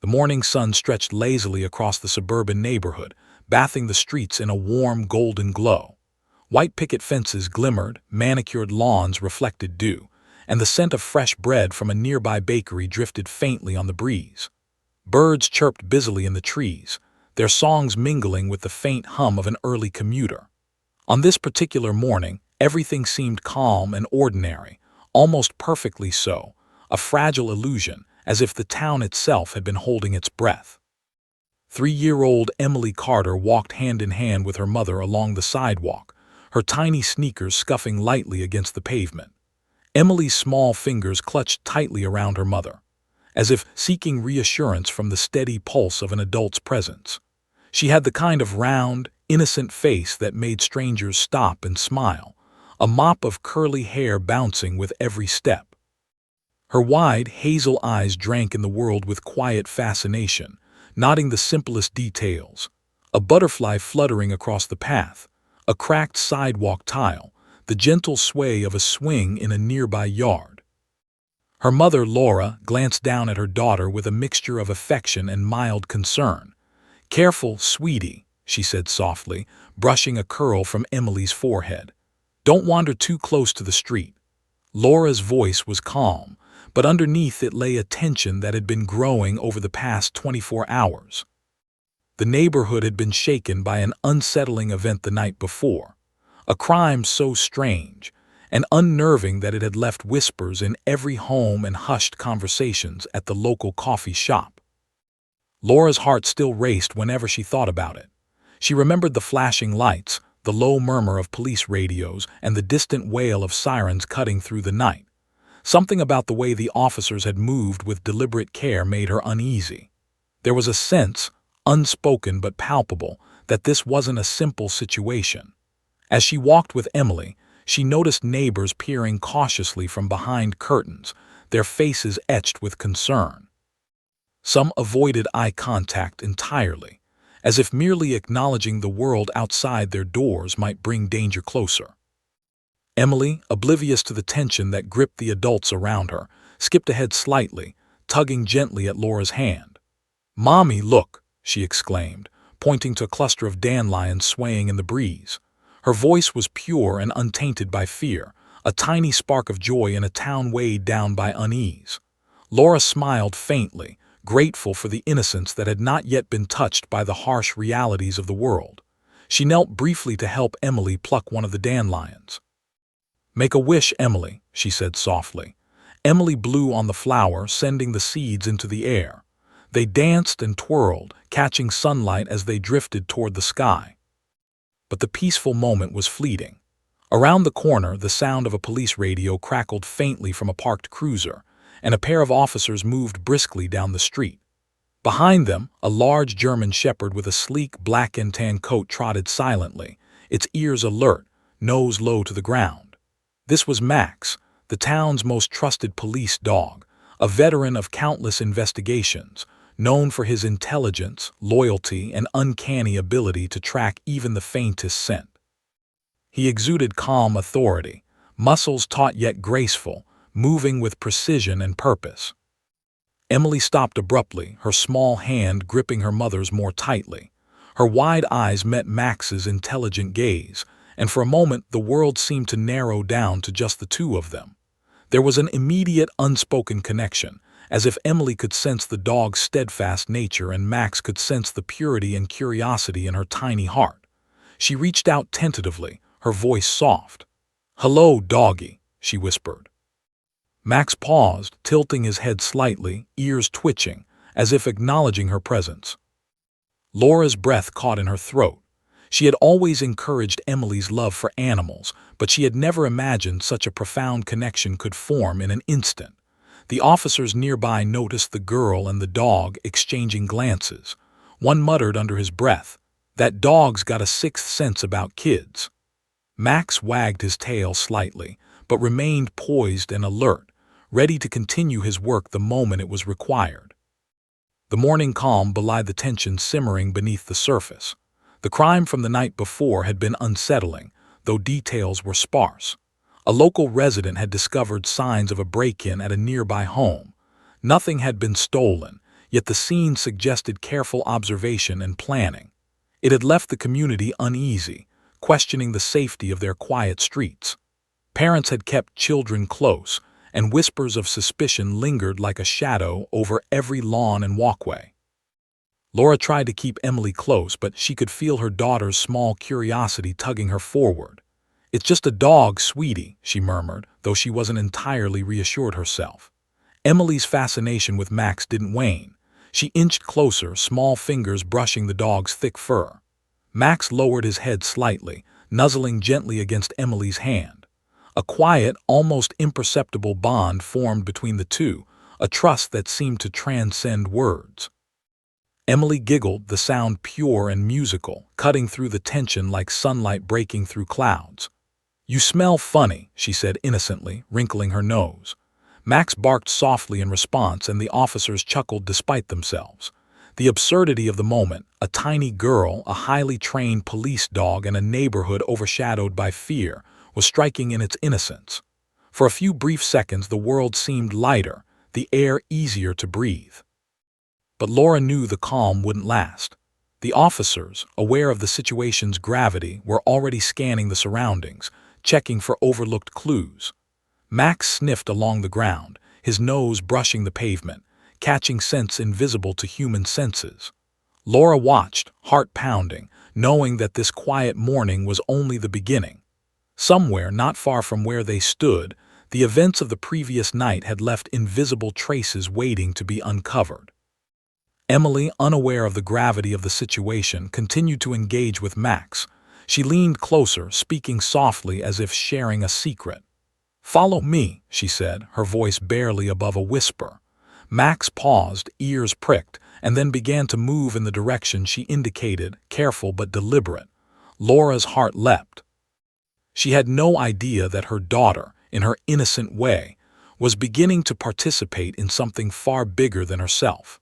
The morning sun stretched lazily across the suburban neighborhood, bathing the streets in a warm golden glow. White picket fences glimmered, manicured lawns reflected dew, and the scent of fresh bread from a nearby bakery drifted faintly on the breeze. Birds chirped busily in the trees, their songs mingling with the faint hum of an early commuter. On this particular morning, everything seemed calm and ordinary, almost perfectly so, a fragile illusion, as if the town itself had been holding its breath. 3-year-old Emily Carter walked hand in hand with her mother along the sidewalk, her tiny sneakers scuffing lightly against the pavement. Emily's small fingers clutched tightly around her mother, as if seeking reassurance from the steady pulse of an adult's presence. She had the kind of round, innocent face that made strangers stop and smile, a mop of curly hair bouncing with every step. Her wide, hazel eyes drank in the world with quiet fascination, noting the simplest details: a butterfly fluttering across the path, a cracked sidewalk tile, the gentle sway of a swing in a nearby yard. Her mother, Laura, glanced down at her daughter with a mixture of affection and mild concern. "Careful, sweetie," she said softly, brushing a curl from Emily's forehead. "Don't wander too close to the street." Laura's voice was calm, but underneath it lay a tension that had been growing over the past 24 hours. The neighborhood had been shaken by an unsettling event the night before, a crime so strange and unnerving that it had left whispers in every home and hushed conversations at the local coffee shop. Laura's heart still raced whenever she thought about it. She remembered the flashing lights, the low murmur of police radios, and the distant wail of sirens cutting through the night. Something about the way the officers had moved with deliberate care made her uneasy. There was a sense, unspoken but palpable, that this wasn't a simple situation. As she walked with Emily, she noticed neighbors peering cautiously from behind curtains, their faces etched with concern. Some avoided eye contact entirely, as if merely acknowledging the world outside their doors might bring danger closer. Emily, oblivious to the tension that gripped the adults around her, skipped ahead slightly, tugging gently at Laura's hand. "Mommy, look!" she exclaimed, pointing to a cluster of dandelions swaying in the breeze. Her voice was pure and untainted by fear, a tiny spark of joy in a town weighed down by unease. Laura smiled faintly, grateful for the innocence that had not yet been touched by the harsh realities of the world. She knelt briefly to help Emily pluck one of the dandelions. "Make a wish, Emily," she said softly. Emily blew on the flower, sending the seeds into the air. They danced and twirled, catching sunlight as they drifted toward the sky. But the peaceful moment was fleeting. Around the corner, the sound of a police radio crackled faintly from a parked cruiser, and a pair of officers moved briskly down the street. Behind them, a large German shepherd with a sleek black and tan coat trotted silently, its ears alert, nose low to the ground. This was Max, the town's most trusted police dog, a veteran of countless investigations, known for his intelligence, loyalty, and uncanny ability to track even the faintest scent. He exuded calm authority, muscles taut yet graceful, moving with precision and purpose. Emily stopped abruptly, her small hand gripping her mother's more tightly. Her wide eyes met Max's intelligent gaze, and for a moment the world seemed to narrow down to just the two of them. There was an immediate, unspoken connection, as if Emily could sense the dog's steadfast nature and Max could sense the purity and curiosity in her tiny heart. She reached out tentatively, her voice soft. "Hello, doggy," she whispered. Max paused, tilting his head slightly, ears twitching, as if acknowledging her presence. Laura's breath caught in her throat. She had always encouraged Emily's love for animals, but she had never imagined such a profound connection could form in an instant. The officers nearby noticed the girl and the dog exchanging glances. One muttered under his breath, "That dog's got a sixth sense about kids." Max wagged his tail slightly, but remained poised and alert, ready to continue his work the moment it was required. The morning calm belied the tension simmering beneath the surface. The crime from the night before had been unsettling, though details were sparse. A local resident had discovered signs of a break-in at a nearby home. Nothing had been stolen, yet the scene suggested careful observation and planning. It had left the community uneasy, questioning the safety of their quiet streets. Parents had kept children close, and whispers of suspicion lingered like a shadow over every lawn and walkway. Laura tried to keep Emily close, but she could feel her daughter's small curiosity tugging her forward. "It's just a dog, sweetie," she murmured, though she wasn't entirely reassured herself. Emily's fascination with Max didn't wane. She inched closer, small fingers brushing the dog's thick fur. Max lowered his head slightly, nuzzling gently against Emily's hand. A quiet, almost imperceptible bond formed between the two, a trust that seemed to transcend words. Emily giggled, the sound pure and musical, cutting through the tension like sunlight breaking through clouds. "You smell funny," she said innocently, wrinkling her nose. Max barked softly in response, and the officers chuckled despite themselves. The absurdity of the moment, a tiny girl, a highly trained police dog, and a neighborhood overshadowed by fear, was striking in its innocence. For a few brief seconds the world seemed lighter, the air easier to breathe. But Laura knew the calm wouldn't last. The officers, aware of the situation's gravity, were already scanning the surroundings, checking for overlooked clues. Max sniffed along the ground, his nose brushing the pavement, catching scents invisible to human senses. Laura watched, heart pounding, knowing that this quiet morning was only the beginning. Somewhere, not far from where they stood, the events of the previous night had left invisible traces waiting to be uncovered. Emily, unaware of the gravity of the situation, continued to engage with Max. She leaned closer, speaking softly as if sharing a secret. "Follow me," she said, her voice barely above a whisper. Max paused, ears pricked, and then began to move in the direction she indicated, careful but deliberate. Laura's heart leapt. She had no idea that her daughter, in her innocent way, was beginning to participate in something far bigger than herself.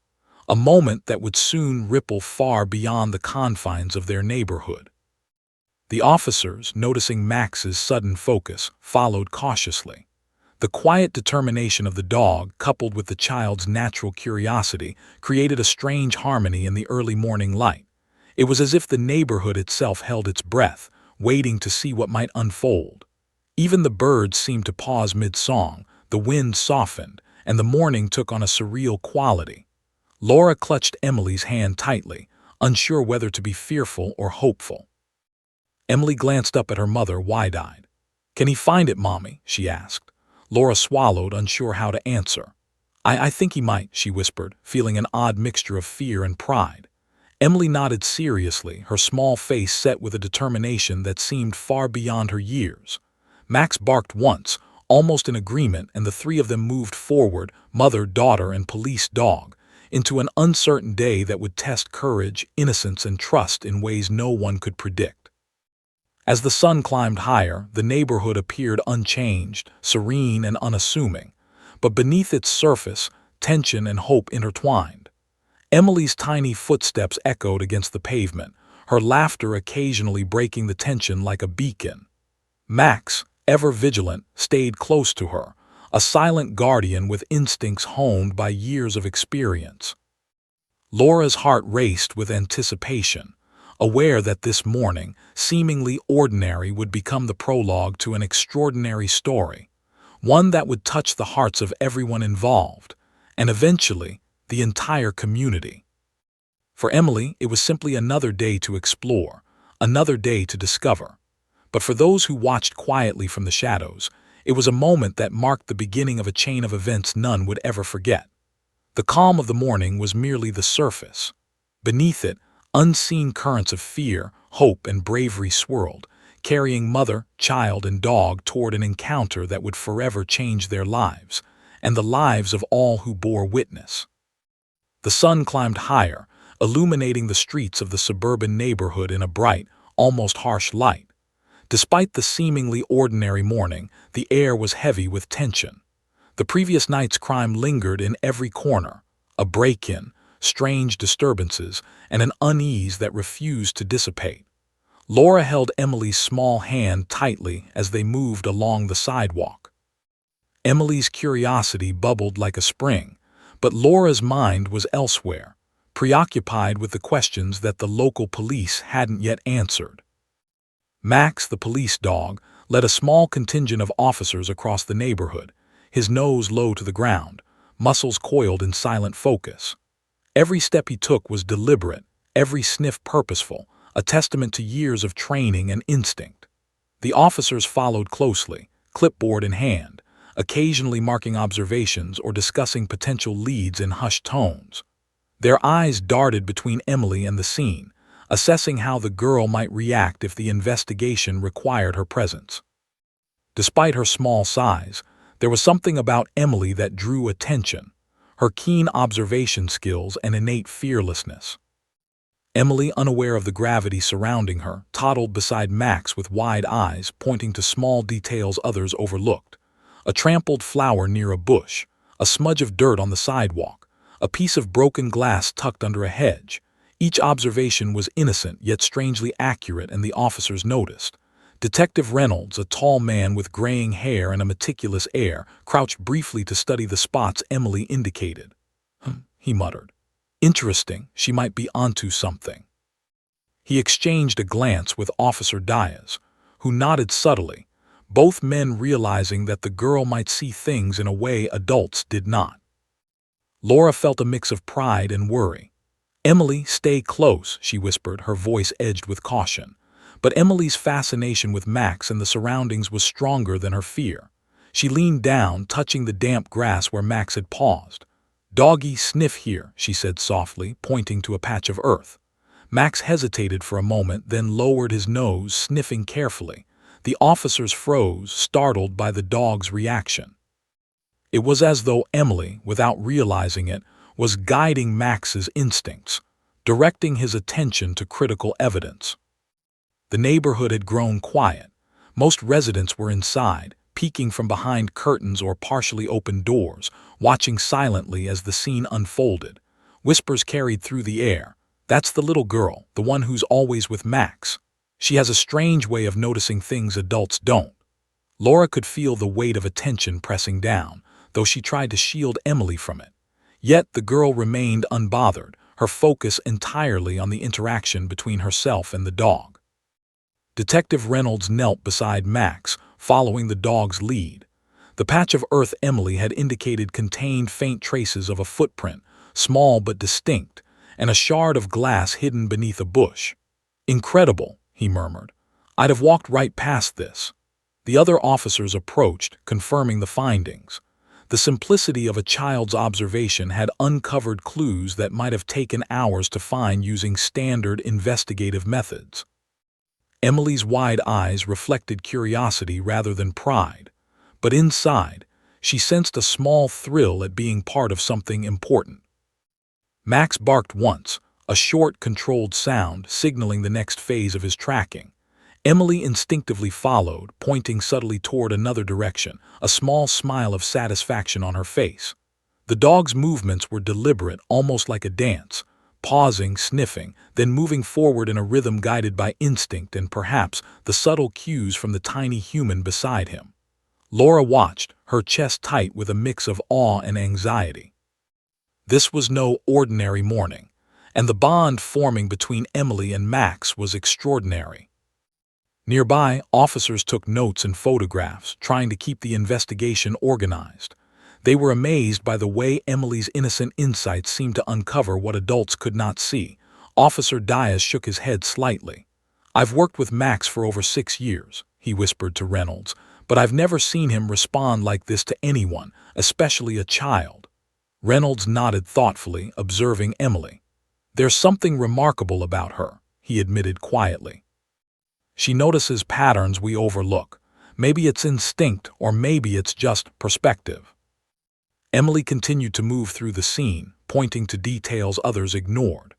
A moment that would soon ripple far beyond the confines of their neighborhood. The officers, noticing Max's sudden focus, followed cautiously. The quiet determination of the dog, coupled with the child's natural curiosity, created a strange harmony in the early morning light. It was as if the neighborhood itself held its breath, waiting to see what might unfold. Even the birds seemed to pause mid-song, the wind softened, and the morning took on a surreal quality. Laura clutched Emily's hand tightly, unsure whether to be fearful or hopeful. Emily glanced up at her mother, wide-eyed. "Can he find it, Mommy?" she asked. Laura swallowed, unsure how to answer. I think he might," she whispered, feeling an odd mixture of fear and pride. Emily nodded seriously, her small face set with a determination that seemed far beyond her years. Max barked once, almost in agreement, and the three of them moved forward, mother, daughter, and police dog, into an uncertain day that would test courage, innocence, and trust in ways no one could predict. As the sun climbed higher, the neighborhood appeared unchanged, serene and unassuming, but beneath its surface, tension and hope intertwined. Emily's tiny footsteps echoed against the pavement, her laughter occasionally breaking the tension like a beacon. Max, ever vigilant, stayed close to her, a silent guardian with instincts honed by years of experience. Laura's heart raced with anticipation, aware that this morning, seemingly ordinary, would become the prologue to an extraordinary story, one that would touch the hearts of everyone involved, and eventually, the entire community. For Emily, it was simply another day to explore, another day to discover. But for those who watched quietly from the shadows, it was a moment that marked the beginning of a chain of events none would ever forget. The calm of the morning was merely the surface. Beneath it, unseen currents of fear, hope, and bravery swirled, carrying mother, child, and dog toward an encounter that would forever change their lives, and the lives of all who bore witness. The sun climbed higher, illuminating the streets of the suburban neighborhood in a bright, almost harsh light. Despite the seemingly ordinary morning, the air was heavy with tension. The previous night's crime lingered in every corner, a break-in, strange disturbances, and an unease that refused to dissipate. Laura held Emily's small hand tightly as they moved along the sidewalk. Emily's curiosity bubbled like a spring, But Laura's mind was elsewhere, preoccupied with the questions that the local police hadn't yet answered. Max, the police dog, led a small contingent of officers across the neighborhood, his nose low to the ground, muscles coiled in silent focus. Every step he took was deliberate, every sniff purposeful, a testament to years of training and instinct. The officers followed closely, clipboard in hand, occasionally marking observations or discussing potential leads in hushed tones. Their eyes darted between Emily and the scene, assessing how the girl might react if the investigation required her presence. Despite her small size, there was something about Emily that drew attention, her keen observation skills and innate fearlessness. Emily, unaware of the gravity surrounding her, toddled beside Max with wide eyes, pointing to small details others overlooked. A trampled flower near a bush, a smudge of dirt on the sidewalk, a piece of broken glass tucked under a hedge. Each observation was innocent yet strangely accurate, and the officers noticed. Detective Reynolds, a tall man with graying hair and a meticulous air, crouched briefly to study the spots Emily indicated. He muttered. Interesting, she might be onto something. He exchanged a glance with Officer Diaz, who nodded subtly, both men realizing that the girl might see things in a way adults did not. Laura felt a mix of pride and worry. "Emily, stay close," she whispered, her voice edged with caution. But Emily's fascination with Max and the surroundings was stronger than her fear. She leaned down, touching the damp grass where Max had paused. "Doggy, sniff here," she said softly, pointing to a patch of earth. Max hesitated for a moment, then lowered his nose, sniffing carefully. The officers froze, startled by the dog's reaction. It was as though Emily, without realizing it, was guiding Max's instincts, directing his attention to critical evidence. The neighborhood had grown quiet. Most residents were inside, peeking from behind curtains or partially open doors, watching silently as the scene unfolded. Whispers carried through the air. "That's the little girl, the one who's always with Max. She has a strange way of noticing things adults don't." Laura could feel the weight of attention pressing down, though she tried to shield Emily from it. Yet the girl remained unbothered, her focus entirely on the interaction between herself and the dog. Detective Reynolds knelt beside Max, following the dog's lead. The patch of earth Emily had indicated contained faint traces of a footprint, small but distinct, and a shard of glass hidden beneath a bush. "Incredible," he murmured. "I'd have walked right past this." The other officers approached, confirming the findings. The simplicity of a child's observation had uncovered clues that might have taken hours to find using standard investigative methods. Emily's wide eyes reflected curiosity rather than pride, but inside, she sensed a small thrill at being part of something important. Max barked once, a short, controlled sound signaling the next phase of his tracking. Emily instinctively followed, pointing subtly toward another direction, a small smile of satisfaction on her face. The dog's movements were deliberate, almost like a dance, pausing, sniffing, then moving forward in a rhythm guided by instinct and perhaps the subtle cues from the tiny human beside him. Laura watched, her chest tight with a mix of awe and anxiety. This was no ordinary morning, and the bond forming between Emily and Max was extraordinary. Nearby, officers took notes and photographs, trying to keep the investigation organized. They were amazed by the way Emily's innocent insights seemed to uncover what adults could not see. Officer Diaz shook his head slightly. "I've worked with Max for over 6 years, he whispered to Reynolds, "but I've never seen him respond like this to anyone, especially a child." Reynolds nodded thoughtfully, observing Emily. "There's something remarkable about her," he admitted quietly. "She notices patterns we overlook. Maybe it's instinct, or maybe it's just perspective." Emily continued to move through the scene, pointing to details others ignored.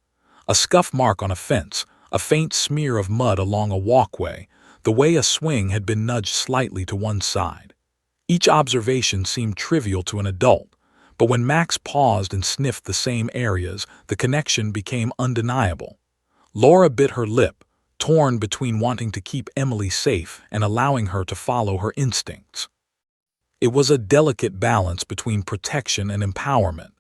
A scuff mark on a fence, a faint smear of mud along a walkway, the way a swing had been nudged slightly to one side. Each observation seemed trivial to an adult, but when Max paused and sniffed the same areas, the connection became undeniable. Laura bit her lip, torn between wanting to keep Emily safe and allowing her to follow her instincts. It was a delicate balance between protection and empowerment,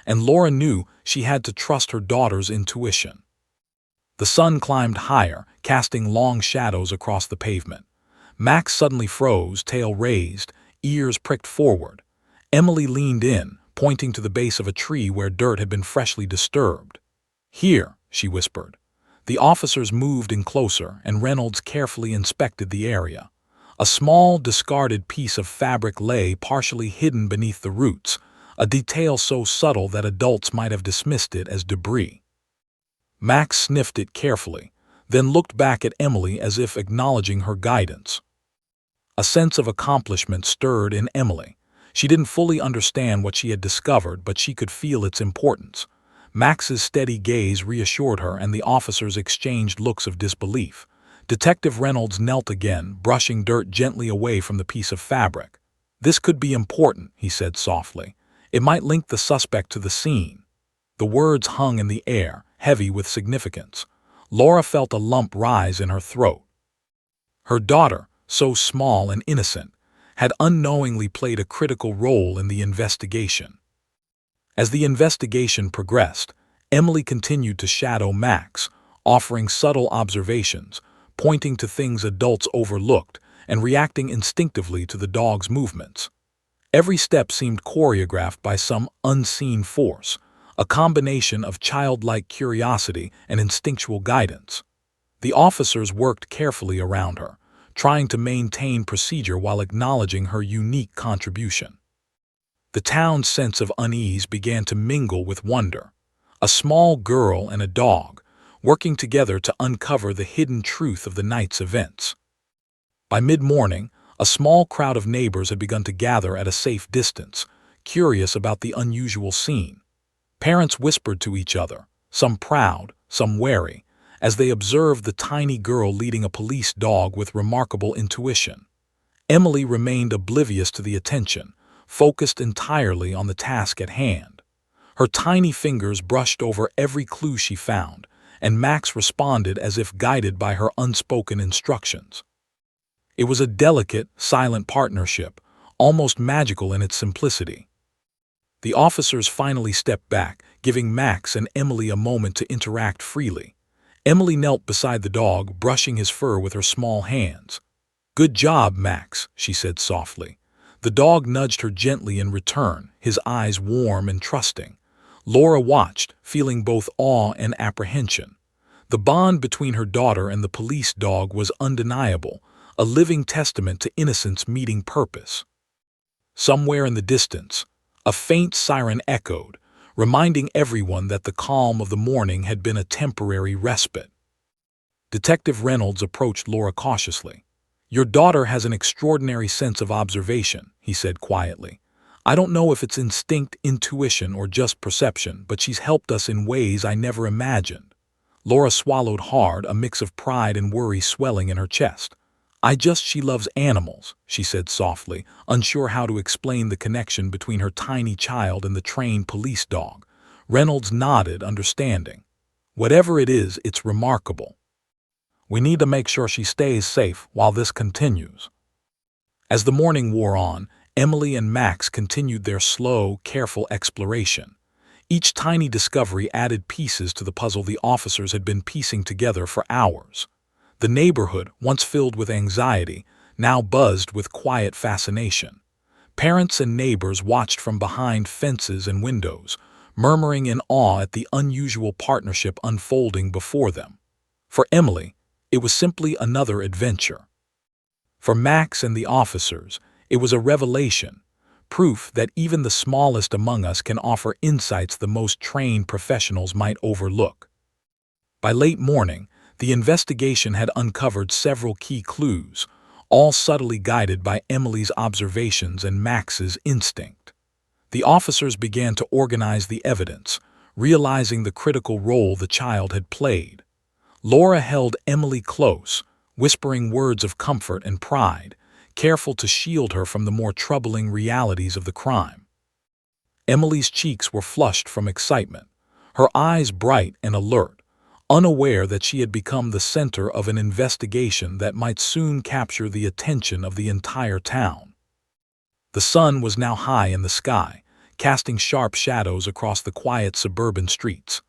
and Laura knew she had to trust her daughter's intuition. The sun climbed higher, casting long shadows across the pavement. Max suddenly froze, tail raised, ears pricked forward. Emily leaned in, pointing to the base of a tree where dirt had been freshly disturbed. "Here," she whispered. The officers moved in closer, and Reynolds carefully inspected the area. A small, discarded piece of fabric lay partially hidden beneath the roots, a detail so subtle that adults might have dismissed it as debris. Max sniffed it carefully, then looked back at Emily as if acknowledging her guidance. A sense of accomplishment stirred in Emily. She didn't fully understand what she had discovered, but she could feel its importance. Max's steady gaze reassured her, and the officers exchanged looks of disbelief. Detective Reynolds knelt again, brushing dirt gently away from the piece of fabric. "This could be important," he said softly. "It might link the suspect to the scene." The words hung in the air, heavy with significance. Laura felt a lump rise in her throat. Her daughter, so small and innocent, had unknowingly played a critical role in the investigation. As the investigation progressed, Emily continued to shadow Max, offering subtle observations, pointing to things adults overlooked, and reacting instinctively to the dog's movements. Every step seemed choreographed by some unseen force, a combination of childlike curiosity and instinctual guidance. The officers worked carefully around her, trying to maintain procedure while acknowledging her unique contribution. The town's sense of unease began to mingle with wonder. A small girl and a dog, working together to uncover the hidden truth of the night's events. By mid-morning, a small crowd of neighbors had begun to gather at a safe distance, curious about the unusual scene. Parents whispered to each other, some proud, some wary, as they observed the tiny girl leading a police dog with remarkable intuition. Emily remained oblivious to the attention, focused entirely on the task at hand. Her tiny fingers brushed over every clue she found, and Max responded as if guided by her unspoken instructions. It was a delicate, silent partnership, almost magical in its simplicity. The officers finally stepped back, giving Max and Emily a moment to interact freely. Emily knelt beside the dog, brushing his fur with her small hands. "Good job, Max," she said softly. The dog nudged her gently in return, his eyes warm and trusting. Laura watched, feeling both awe and apprehension. The bond between her daughter and the police dog was undeniable, a living testament to innocence meeting purpose. Somewhere in the distance, a faint siren echoed, reminding everyone that the calm of the morning had been a temporary respite. Detective Reynolds approached Laura cautiously. "Your daughter has an extraordinary sense of observation," he said quietly. "I don't know if it's instinct, intuition, or just perception, but she's helped us in ways I never imagined." Laura swallowed hard, a mix of pride and worry swelling in her chest. She loves animals," she said softly, unsure how to explain the connection between her tiny child and the trained police dog. Reynolds nodded, understanding. "Whatever it is, it's remarkable. We need to make sure she stays safe while this continues." As the morning wore on, Emily and Max continued their slow, careful exploration. Each tiny discovery added pieces to the puzzle the officers had been piecing together for hours. The neighborhood, once filled with anxiety, now buzzed with quiet fascination. Parents and neighbors watched from behind fences and windows, murmuring in awe at the unusual partnership unfolding before them. For Emily, it was simply another adventure. For Max and the officers, it was a revelation, proof that even the smallest among us can offer insights the most trained professionals might overlook. By late morning, the investigation had uncovered several key clues, all subtly guided by Emily's observations and Max's instinct. The officers began to organize the evidence, realizing the critical role the child had played. Laura held Emily close, whispering words of comfort and pride, careful to shield her from the more troubling realities of the crime. Emily's cheeks were flushed from excitement, her eyes bright and alert, unaware that she had become the center of an investigation that might soon capture the attention of the entire town. The sun was now high in the sky, casting sharp shadows across the quiet suburban streets.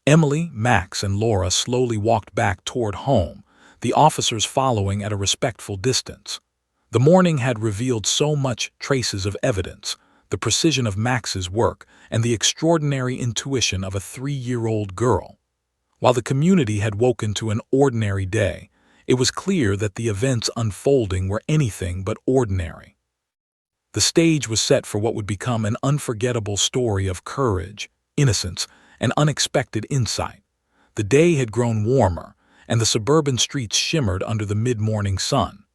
Emily, Max, and Laura slowly walked back toward home, the officers following at a respectful distance. The morning had revealed so much traces of evidence, the precision of Max's work, and the extraordinary intuition of a 3-year-old girl. While the community had woken to an ordinary day, it was clear that the events unfolding were anything but ordinary. The stage was set for what would become an unforgettable story of courage, innocence, and unexpected insight. The day had grown warmer, and the suburban streets shimmered under the mid-morning sun.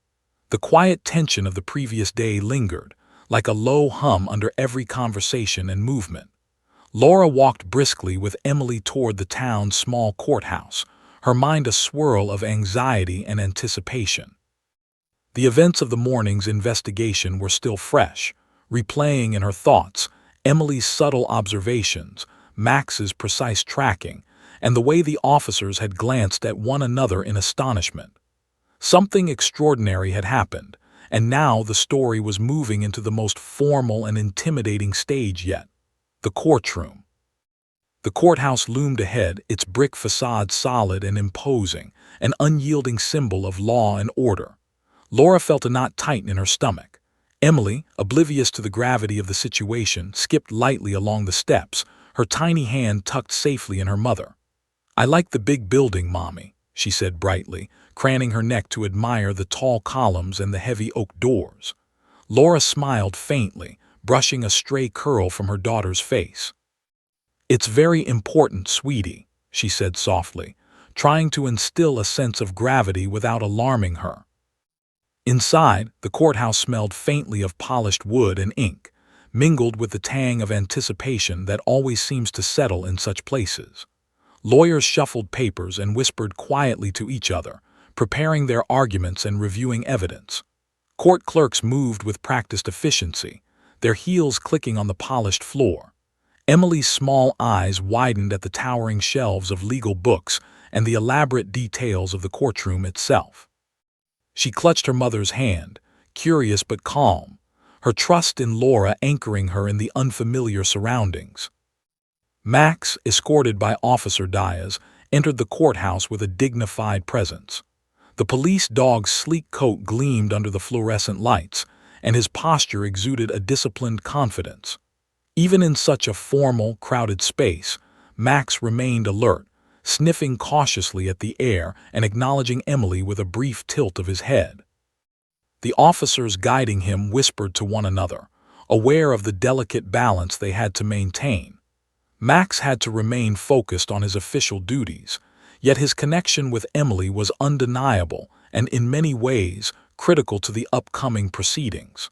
The quiet tension of the previous day lingered, like a low hum under every conversation and movement. Laura walked briskly with Emily toward the town's small courthouse, her mind a swirl of anxiety and anticipation. The events of the morning's investigation were still fresh, replaying in her thoughts Emily's subtle observations, Max's precise tracking, and the way the officers had glanced at one another in astonishment. Something extraordinary had happened, and now the story was moving into the most formal and intimidating stage yet, the courtroom. The courthouse loomed ahead, its brick facade solid and imposing, an unyielding symbol of law and order. Laura felt a knot tighten in her stomach. Emily, oblivious to the gravity of the situation, skipped lightly along the steps, her tiny hand tucked safely in her mother. "I like the big building, Mommy," she said brightly, craning her neck to admire the tall columns and the heavy oak doors. Laura smiled faintly, brushing a stray curl from her daughter's face. "It's very important, sweetie," she said softly, trying to instill a sense of gravity without alarming her. Inside, the courthouse smelled faintly of polished wood and ink, mingled with the tang of anticipation that always seems to settle in such places. Lawyers shuffled papers and whispered quietly to each other, preparing their arguments and reviewing evidence. Court clerks moved with practiced efficiency, their heels clicking on the polished floor. Emily's small eyes widened at the towering shelves of legal books and the elaborate details of the courtroom itself. She clutched her mother's hand, curious but calm, her trust in Laura anchoring her in the unfamiliar surroundings. Max, escorted by Officer Diaz, entered the courthouse with a dignified presence. The police dog's sleek coat gleamed under the fluorescent lights, and his posture exuded a disciplined confidence. Even in such a formal, crowded space, Max remained alert, sniffing cautiously at the air and acknowledging Emily with a brief tilt of his head. The officers guiding him whispered to one another, aware of the delicate balance they had to maintain. Max had to remain focused on his official duties, yet his connection with Emily was undeniable and in many ways critical to the upcoming proceedings.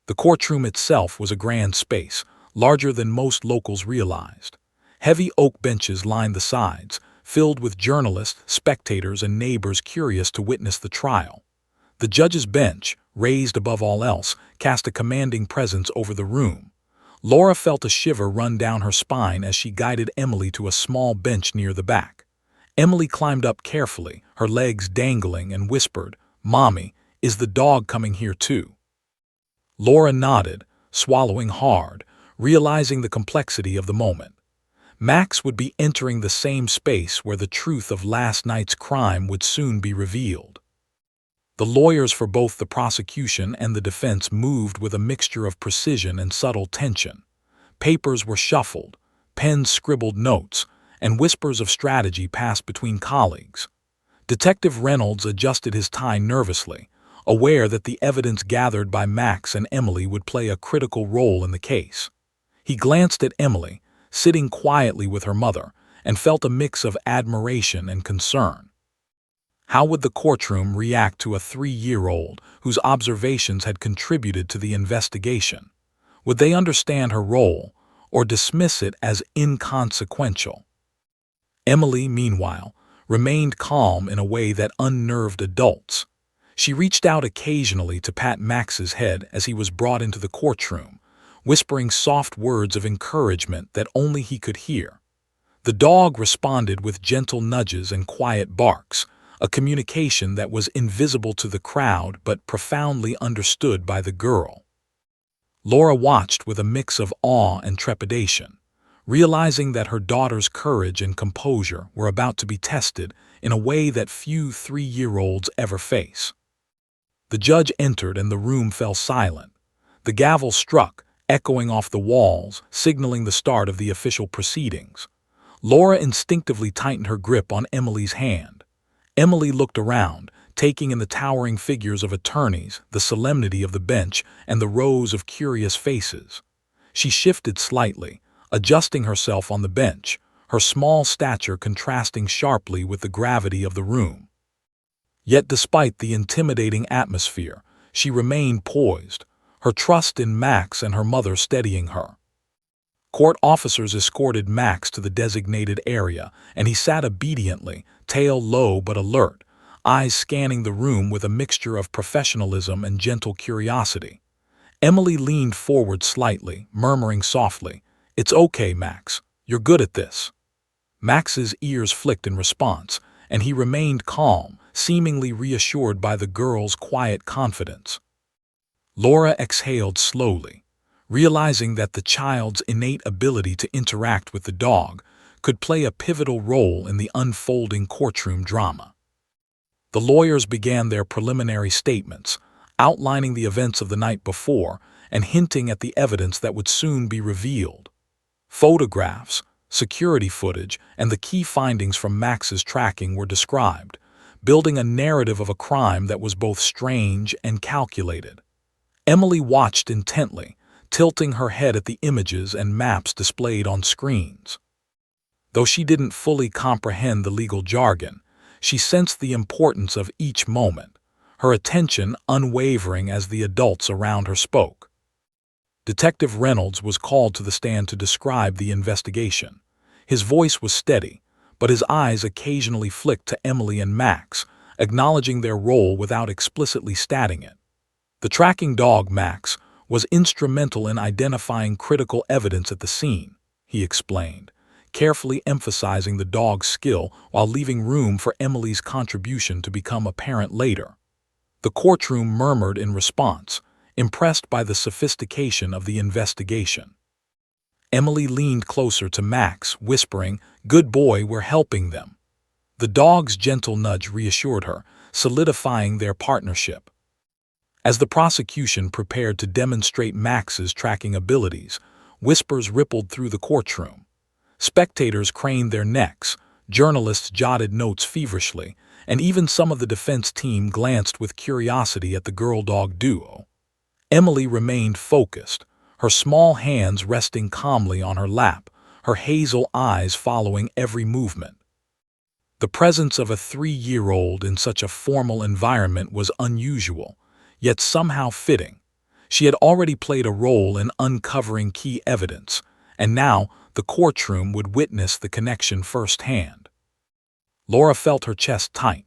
The courtroom itself was a grand space, larger than most locals realized. Heavy oak benches lined the sides, filled with journalists, spectators, and neighbors curious to witness the trial. The judge's bench, raised above all else, cast a commanding presence over the room. Laura felt a shiver run down her spine as she guided Emily to a small bench near the back. Emily climbed up carefully, her legs dangling, and whispered, "Mommy, is the dog coming here too?" Laura nodded, swallowing hard, realizing the complexity of the moment. Max would be entering the same space where the truth of last night's crime would soon be revealed. The lawyers for both the prosecution and the defense moved with a mixture of precision and subtle tension. Papers were shuffled, pens scribbled notes, and whispers of strategy passed between colleagues. Detective Reynolds adjusted his tie nervously, aware that the evidence gathered by Max and Emily would play a critical role in the case. He glanced at Emily, sitting quietly with her mother, and felt a mix of admiration and concern. How would the courtroom react to a 3-year-old whose observations had contributed to the investigation? Would they understand her role or dismiss it as inconsequential? Emily, meanwhile, remained calm in a way that unnerved adults. She reached out occasionally to pat Max's head as he was brought into the courtroom, whispering soft words of encouragement that only he could hear. The dog responded with gentle nudges and quiet barks, a communication that was invisible to the crowd but profoundly understood by the girl. Laura watched with a mix of awe and trepidation, realizing that her daughter's courage and composure were about to be tested in a way that few 3-year-olds ever face. The judge entered and the room fell silent. The gavel struck, echoing off the walls, signaling the start of the official proceedings. Laura instinctively tightened her grip on Emily's hand. Emily looked around, taking in the towering figures of attorneys, the solemnity of the bench, and the rows of curious faces. She shifted slightly, adjusting herself on the bench, her small stature contrasting sharply with the gravity of the room. Yet despite the intimidating atmosphere, she remained poised, her trust in Max and her mother steadying her. Court officers escorted Max to the designated area, and he sat obediently, tail low but alert, eyes scanning the room with a mixture of professionalism and gentle curiosity. Emily leaned forward slightly, murmuring softly, "It's okay, Max. You're good at this." Max's ears flicked in response, and he remained calm, seemingly reassured by the girl's quiet confidence. Laura exhaled slowly, realizing that the child's innate ability to interact with the dog could play a pivotal role in the unfolding courtroom drama. The lawyers began their preliminary statements, outlining the events of the night before and hinting at the evidence that would soon be revealed. Photographs, security footage, and the key findings from Max's tracking were described, building a narrative of a crime that was both strange and calculated. Emily watched intently, tilting her head at the images and maps displayed on screens. Though she didn't fully comprehend the legal jargon, she sensed the importance of each moment, her attention unwavering as the adults around her spoke. Detective Reynolds was called to the stand to describe the investigation. His voice was steady, but his eyes occasionally flicked to Emily and Max, acknowledging their role without explicitly stating it. The tracking dog, Max, was instrumental in identifying critical evidence at the scene, he explained, carefully emphasizing the dog's skill while leaving room for Emily's contribution to become apparent later. The courtroom murmured in response, impressed by the sophistication of the investigation. Emily leaned closer to Max, whispering, "Good boy, we're helping them." The dog's gentle nudge reassured her, solidifying their partnership. As the prosecution prepared to demonstrate Max's tracking abilities, whispers rippled through the courtroom. Spectators craned their necks, journalists jotted notes feverishly, and even some of the defense team glanced with curiosity at the girl-dog duo. Emily remained focused, her small hands resting calmly on her lap, her hazel eyes following every movement. The presence of a 3-year-old in such a formal environment was unusual, yet somehow fitting. She had already played a role in uncovering key evidence, and now the courtroom would witness the connection firsthand. Laura felt her chest tighten.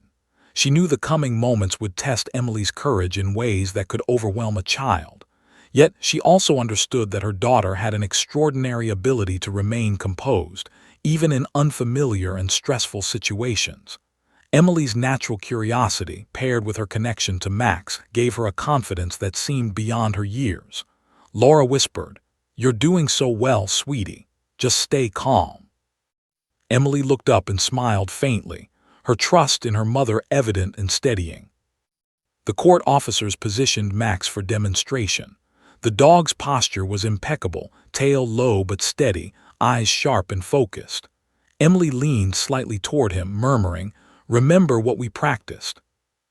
She knew the coming moments would test Emily's courage in ways that could overwhelm a child. Yet she also understood that her daughter had an extraordinary ability to remain composed, even in unfamiliar and stressful situations. Emily's natural curiosity, paired with her connection to Max, gave her a confidence that seemed beyond her years. Laura whispered, "You're doing so well, sweetie. Just stay calm." Emily looked up and smiled faintly, her trust in her mother evident and steadying. The court officers positioned Max for demonstration. The dog's posture was impeccable, tail low but steady, eyes sharp and focused. Emily leaned slightly toward him, murmuring, "Remember what we practiced."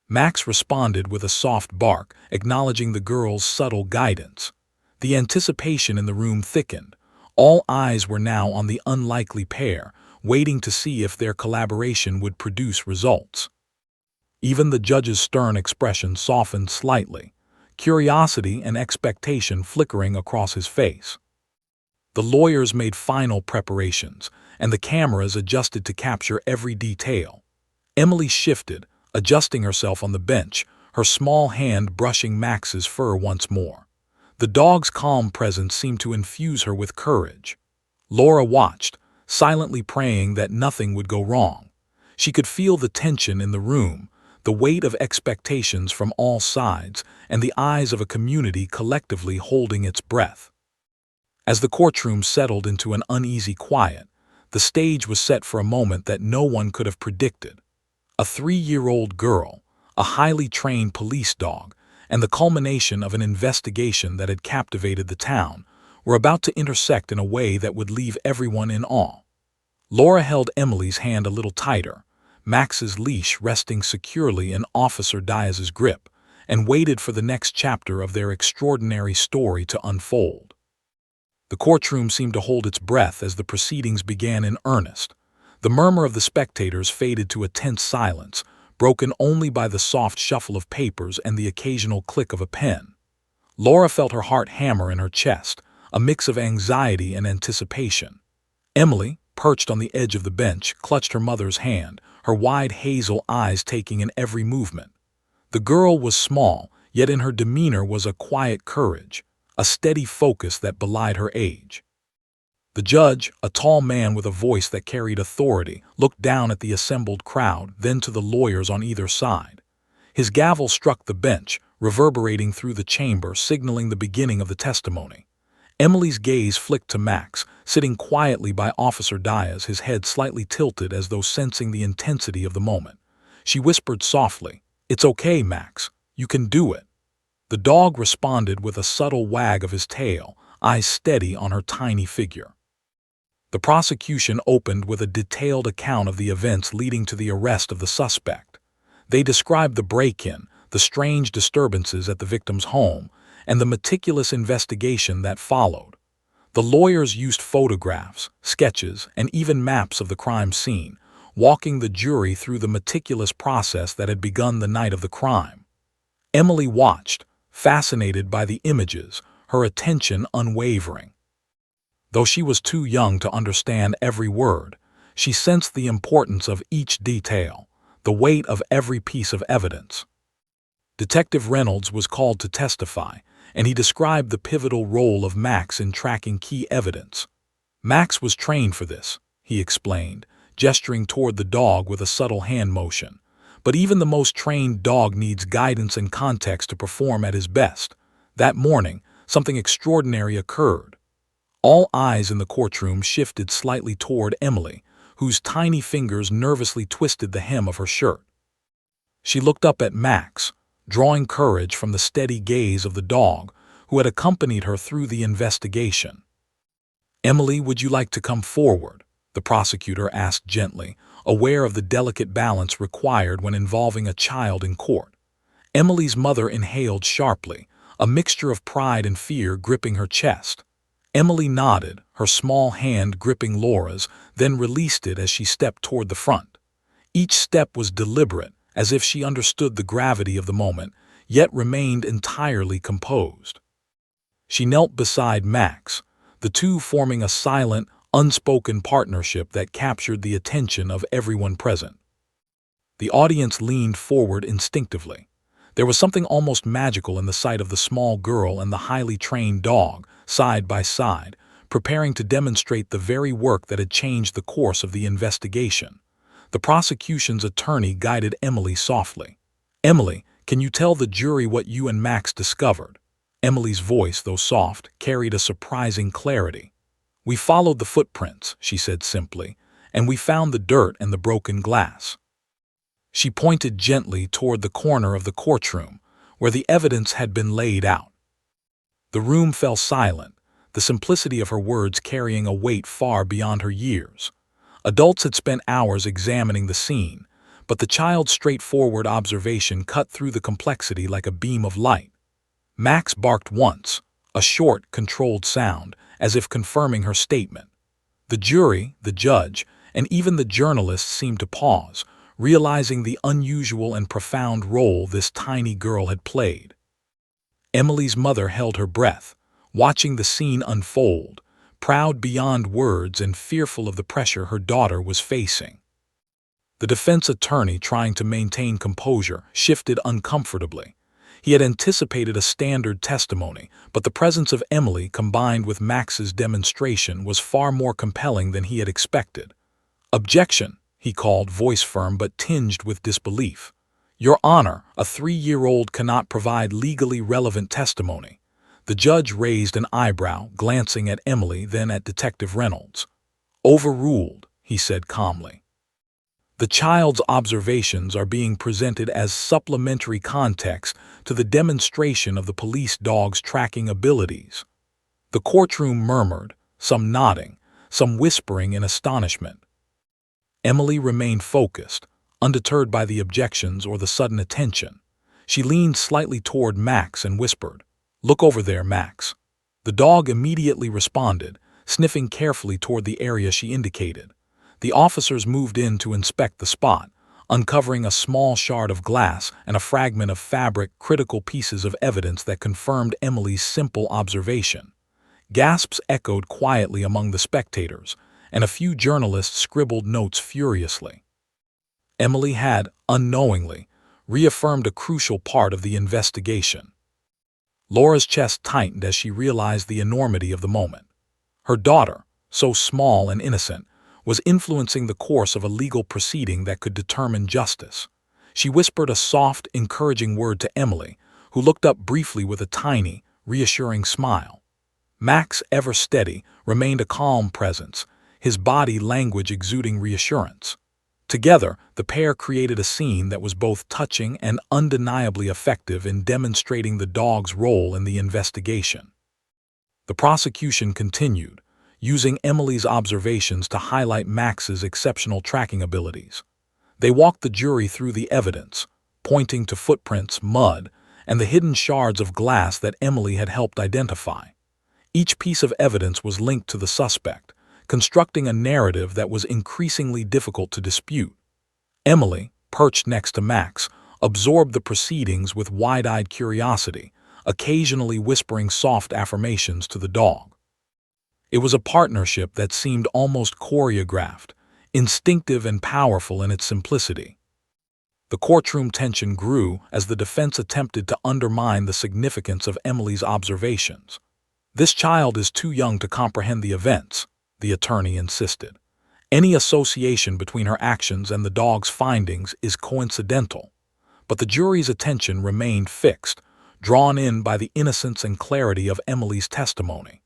Max responded with a soft bark, acknowledging the girl's subtle guidance. The anticipation in the room thickened. All eyes were now on the unlikely pair, waiting to see if their collaboration would produce results. Even the judge's stern expression softened slightly, curiosity and expectation flickering across his face. The lawyers made final preparations, and the cameras adjusted to capture every detail. Emily shifted, adjusting herself on the bench, her small hand brushing Max's fur once more. The dog's calm presence seemed to infuse her with courage. Laura watched, silently praying that nothing would go wrong. She could feel the tension in the room, the weight of expectations from all sides, and the eyes of a community collectively holding its breath. As the courtroom settled into an uneasy quiet, the stage was set for a moment that no one could have predicted. A 3-year-old girl, a highly trained police dog, and the culmination of an investigation that had captivated the town were about to intersect in a way that would leave everyone in awe. Laura held Emily's hand a little tighter, Max's leash resting securely in Officer Diaz's grip, and waited for the next chapter of their extraordinary story to unfold. The courtroom seemed to hold its breath as the proceedings began in earnest. The murmur of the spectators faded to a tense silence, broken only by the soft shuffle of papers and the occasional click of a pen. Laura felt her heart hammer in her chest, a mix of anxiety and anticipation. Emily, perched on the edge of the bench, clutched her mother's hand, her wide hazel eyes taking in every movement. The girl was small, yet in her demeanor was a quiet courage, a steady focus that belied her age. The judge, a tall man with a voice that carried authority, looked down at the assembled crowd, then to the lawyers on either side. His gavel struck the bench, reverberating through the chamber, signaling the beginning of the testimony. Emily's gaze flicked to Max, sitting quietly by Officer Diaz, his head slightly tilted as though sensing the intensity of the moment. She whispered softly, "It's okay, Max. You can do it." The dog responded with a subtle wag of his tail, eyes steady on her tiny figure. The prosecution opened with a detailed account of the events leading to the arrest of the suspect. They described the break-in, the strange disturbances at the victim's home, and the meticulous investigation that followed. The lawyers used photographs, sketches, and even maps of the crime scene, walking the jury through the meticulous process that had begun the night of the crime. Emily watched, fascinated by the images, her attention unwavering. Though she was too young to understand every word, she sensed the importance of each detail, the weight of every piece of evidence. Detective Reynolds was called to testify, and he described the pivotal role of Max in tracking key evidence. "Max was trained for this," he explained, gesturing toward the dog with a subtle hand motion. "But even the most trained dog needs guidance and context to perform at his best." That morning, something extraordinary occurred. All eyes in the courtroom shifted slightly toward Emily, whose tiny fingers nervously twisted the hem of her shirt. She looked up at Max, drawing courage from the steady gaze of the dog who had accompanied her through the investigation. "Emily, would you like to come forward?" the prosecutor asked gently, aware of the delicate balance required when involving a child in court. Emily's mother inhaled sharply, a mixture of pride and fear gripping her chest. Emily nodded, her small hand gripping Laura's, then released it as she stepped toward the front. Each step was deliberate, as if she understood the gravity of the moment, yet remained entirely composed. She knelt beside Max, the two forming a silent, unspoken partnership that captured the attention of everyone present. The audience leaned forward instinctively. There was something almost magical in the sight of the small girl and the highly trained dog, side by side, preparing to demonstrate the very work that had changed the course of the investigation. The prosecution's attorney guided Emily softly. "Emily, can you tell the jury what you and Max discovered?" Emily's voice, though soft, carried a surprising clarity. "We followed the footprints," she said simply, "and we found the dirt and the broken glass." She pointed gently toward the corner of the courtroom, where the evidence had been laid out. The room fell silent, the simplicity of her words carrying a weight far beyond her years. Adults had spent hours examining the scene, but the child's straightforward observation cut through the complexity like a beam of light. Max barked once, a short, controlled sound, as if confirming her statement. The jury, the judge, and even the journalists seemed to pause, realizing the unusual and profound role this tiny girl had played. Emily's mother held her breath, watching the scene unfold, proud beyond words and fearful of the pressure her daughter was facing. The defense attorney, trying to maintain composure, shifted uncomfortably. He had anticipated a standard testimony, but the presence of Emily combined with Max's demonstration was far more compelling than he had expected. "Objection," he called, voice firm but tinged with disbelief. "Your Honor, a 3-year-old cannot provide legally relevant testimony." The judge raised an eyebrow, glancing at Emily, then at Detective Reynolds. "Overruled," he said calmly. "The child's observations are being presented as supplementary context to the demonstration of the police dog's tracking abilities." The courtroom murmured, some nodding, some whispering in astonishment. Emily remained focused, undeterred by the objections or the sudden attention. She leaned slightly toward Max and whispered, "Look over there, Max." The dog immediately responded, sniffing carefully toward the area she indicated. The officers moved in to inspect the spot, uncovering a small shard of glass and a fragment of fabric, critical pieces of evidence that confirmed Emily's simple observation. Gasps echoed quietly among the spectators, and a few journalists scribbled notes furiously. Emily had, unknowingly, reaffirmed a crucial part of the investigation. Laura's chest tightened as she realized the enormity of the moment. Her daughter, so small and innocent, was influencing the course of a legal proceeding that could determine justice. She whispered a soft, encouraging word to Emily, who looked up briefly with a tiny, reassuring smile. Max, ever steady, remained a calm presence, his body language exuding reassurance. Together, the pair created a scene that was both touching and undeniably effective in demonstrating the dog's role in the investigation. The prosecution continued, using Emily's observations to highlight Max's exceptional tracking abilities. They walked the jury through the evidence, pointing to footprints, mud, and the hidden shards of glass that Emily had helped identify. Each piece of evidence was linked to the suspect, constructing a narrative that was increasingly difficult to dispute. Emily, perched next to Max, absorbed the proceedings with wide-eyed curiosity, occasionally whispering soft affirmations to the dog. It was a partnership that seemed almost choreographed, instinctive and powerful in its simplicity. The courtroom tension grew as the defense attempted to undermine the significance of Emily's observations. "This child is too young to comprehend the events," the attorney insisted. "Any association between her actions and the dog's findings is coincidental." But the jury's attention remained fixed, drawn in by the innocence and clarity of Emily's testimony.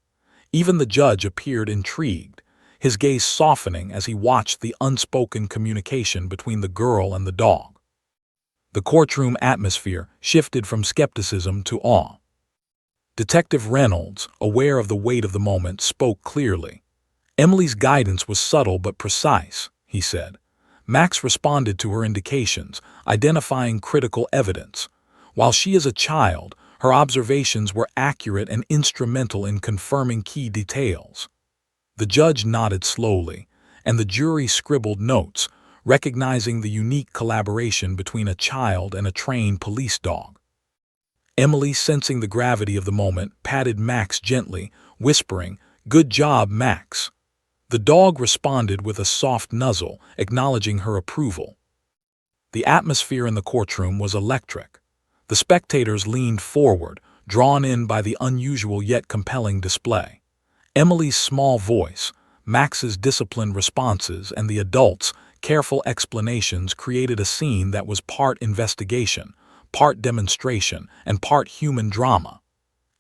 Even the judge appeared intrigued, his gaze softening as he watched the unspoken communication between the girl and the dog. The courtroom atmosphere shifted from skepticism to awe. Detective Reynolds, aware of the weight of the moment, spoke clearly. "Emily's guidance was subtle but precise," he said. "Max responded to her indications, identifying critical evidence. While she is a child, her observations were accurate and instrumental in confirming key details." The judge nodded slowly, and the jury scribbled notes, recognizing the unique collaboration between a child and a trained police dog. Emily, sensing the gravity of the moment, patted Max gently, whispering, "Good job, Max." The dog responded with a soft nuzzle, acknowledging her approval. The atmosphere in the courtroom was electric. The spectators leaned forward, drawn in by the unusual yet compelling display. Emily's small voice, Max's disciplined responses, and the adults' careful explanations created a scene that was part investigation, part demonstration, and part human drama.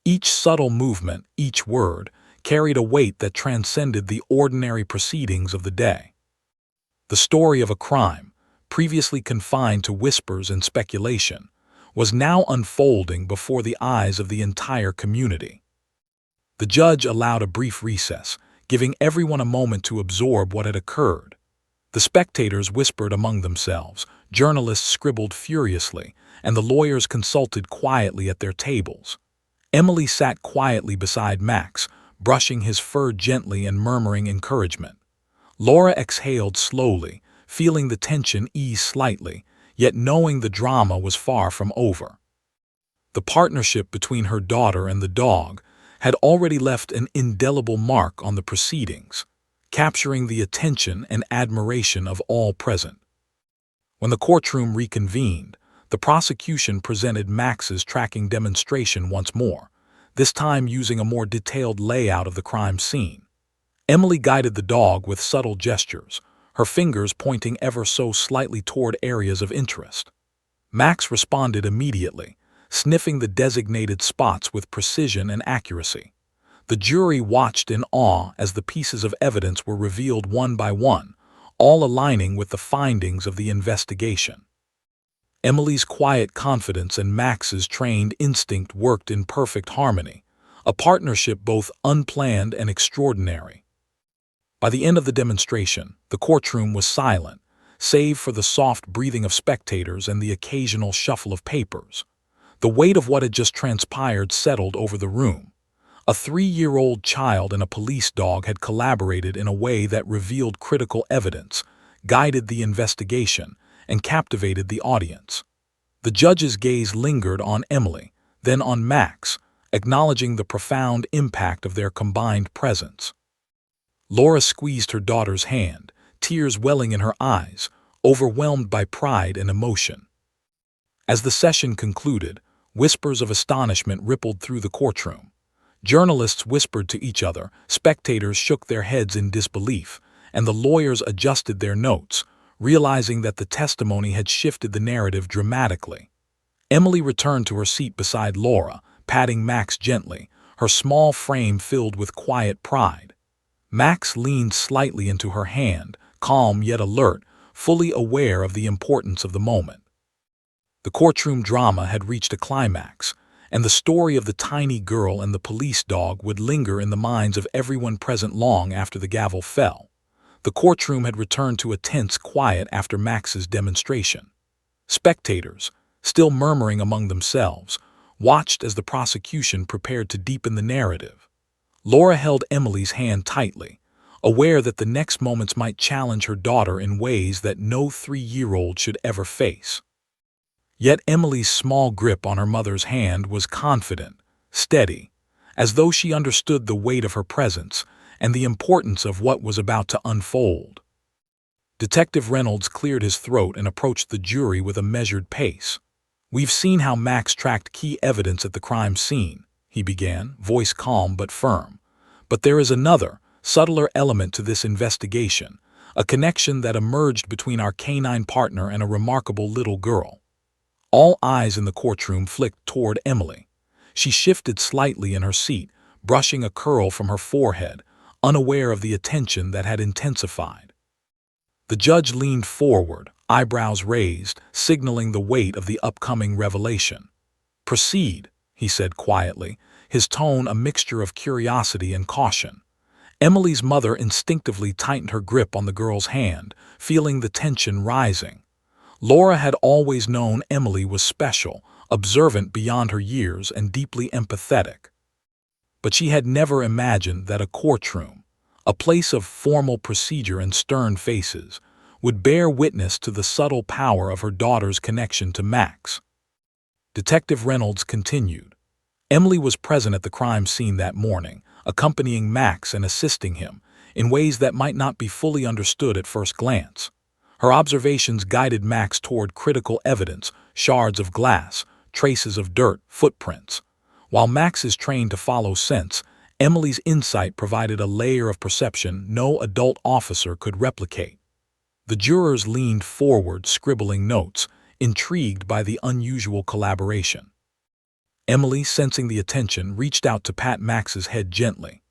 Each subtle movement, each word, carried a weight that transcended the ordinary proceedings of the day. The story of a crime, previously confined to whispers and speculation, was now unfolding before the eyes of the entire community. The judge allowed a brief recess, giving everyone a moment to absorb what had occurred. The spectators whispered among themselves, journalists scribbled furiously, and the lawyers consulted quietly at their tables. Emily sat quietly beside Max, brushing his fur gently and murmuring encouragement. Laura exhaled slowly, feeling the tension ease slightly, yet knowing the drama was far from over. The partnership between her daughter and the dog had already left an indelible mark on the proceedings, capturing the attention and admiration of all present. When the courtroom reconvened, the prosecution presented Max's tracking demonstration once more, this time using a more detailed layout of the crime scene. Emily guided the dog with subtle gestures, her fingers pointing ever so slightly toward areas of interest. Max responded immediately, sniffing the designated spots with precision and accuracy. The jury watched in awe as the pieces of evidence were revealed one by one, all aligning with the findings of the investigation. Emily's quiet confidence and Max's trained instinct worked in perfect harmony, a partnership both unplanned and extraordinary. By the end of the demonstration, the courtroom was silent, save for the soft breathing of spectators and the occasional shuffle of papers. The weight of what had just transpired settled over the room. A 3-year-old child and a police dog had collaborated in a way that revealed critical evidence, guided the investigation, and captivated the audience. The judge's gaze lingered on Emily, then on Max, acknowledging the profound impact of their combined presence. Laura squeezed her daughter's hand, tears welling in her eyes, overwhelmed by pride and emotion. As the session concluded, whispers of astonishment rippled through the courtroom. Journalists whispered to each other, spectators shook their heads in disbelief, and the lawyers adjusted their notes, realizing that the testimony had shifted the narrative dramatically. Emily returned to her seat beside Laura, patting Max gently, her small frame filled with quiet pride. Max leaned slightly into her hand, calm yet alert, fully aware of the importance of the moment. The courtroom drama had reached a climax, and the story of the tiny girl and the police dog would linger in the minds of everyone present long after the gavel fell. The courtroom had returned to a tense quiet after Max's demonstration. Spectators, still murmuring among themselves, watched as the prosecution prepared to deepen the narrative. Laura held Emily's hand tightly, aware that the next moments might challenge her daughter in ways that no 3-year-old should ever face. Yet Emily's small grip on her mother's hand was confident, steady, as though she understood the weight of her presence and the importance of what was about to unfold. Detective Reynolds cleared his throat and approached the jury with a measured pace. "We've seen how Max tracked key evidence at the crime scene," he began, voice calm but firm. "But there is another, subtler element to this investigation, a connection that emerged between our canine partner and a remarkable little girl." All eyes in the courtroom flicked toward Emily. She shifted slightly in her seat, brushing a curl from her forehead, unaware of the attention that had intensified. The judge leaned forward, eyebrows raised, signaling the weight of the upcoming revelation. "Proceed," he said quietly, his tone a mixture of curiosity and caution. Emily's mother instinctively tightened her grip on the girl's hand, feeling the tension rising. Laura had always known Emily was special, observant beyond her years and deeply empathetic. But she had never imagined that a courtroom, a place of formal procedure and stern faces, would bear witness to the subtle power of her daughter's connection to Max. Detective Reynolds continued. Emily was present at the crime scene that morning, accompanying Max and assisting him, in ways that might not be fully understood at first glance. Her observations guided Max toward critical evidence, shards of glass, traces of dirt, footprints. While Max is trained to follow scents, Emily's insight provided a layer of perception no adult officer could replicate. The jurors leaned forward, scribbling notes, intrigued by the unusual collaboration. Emily, sensing the attention, reached out to pat Max's head gently.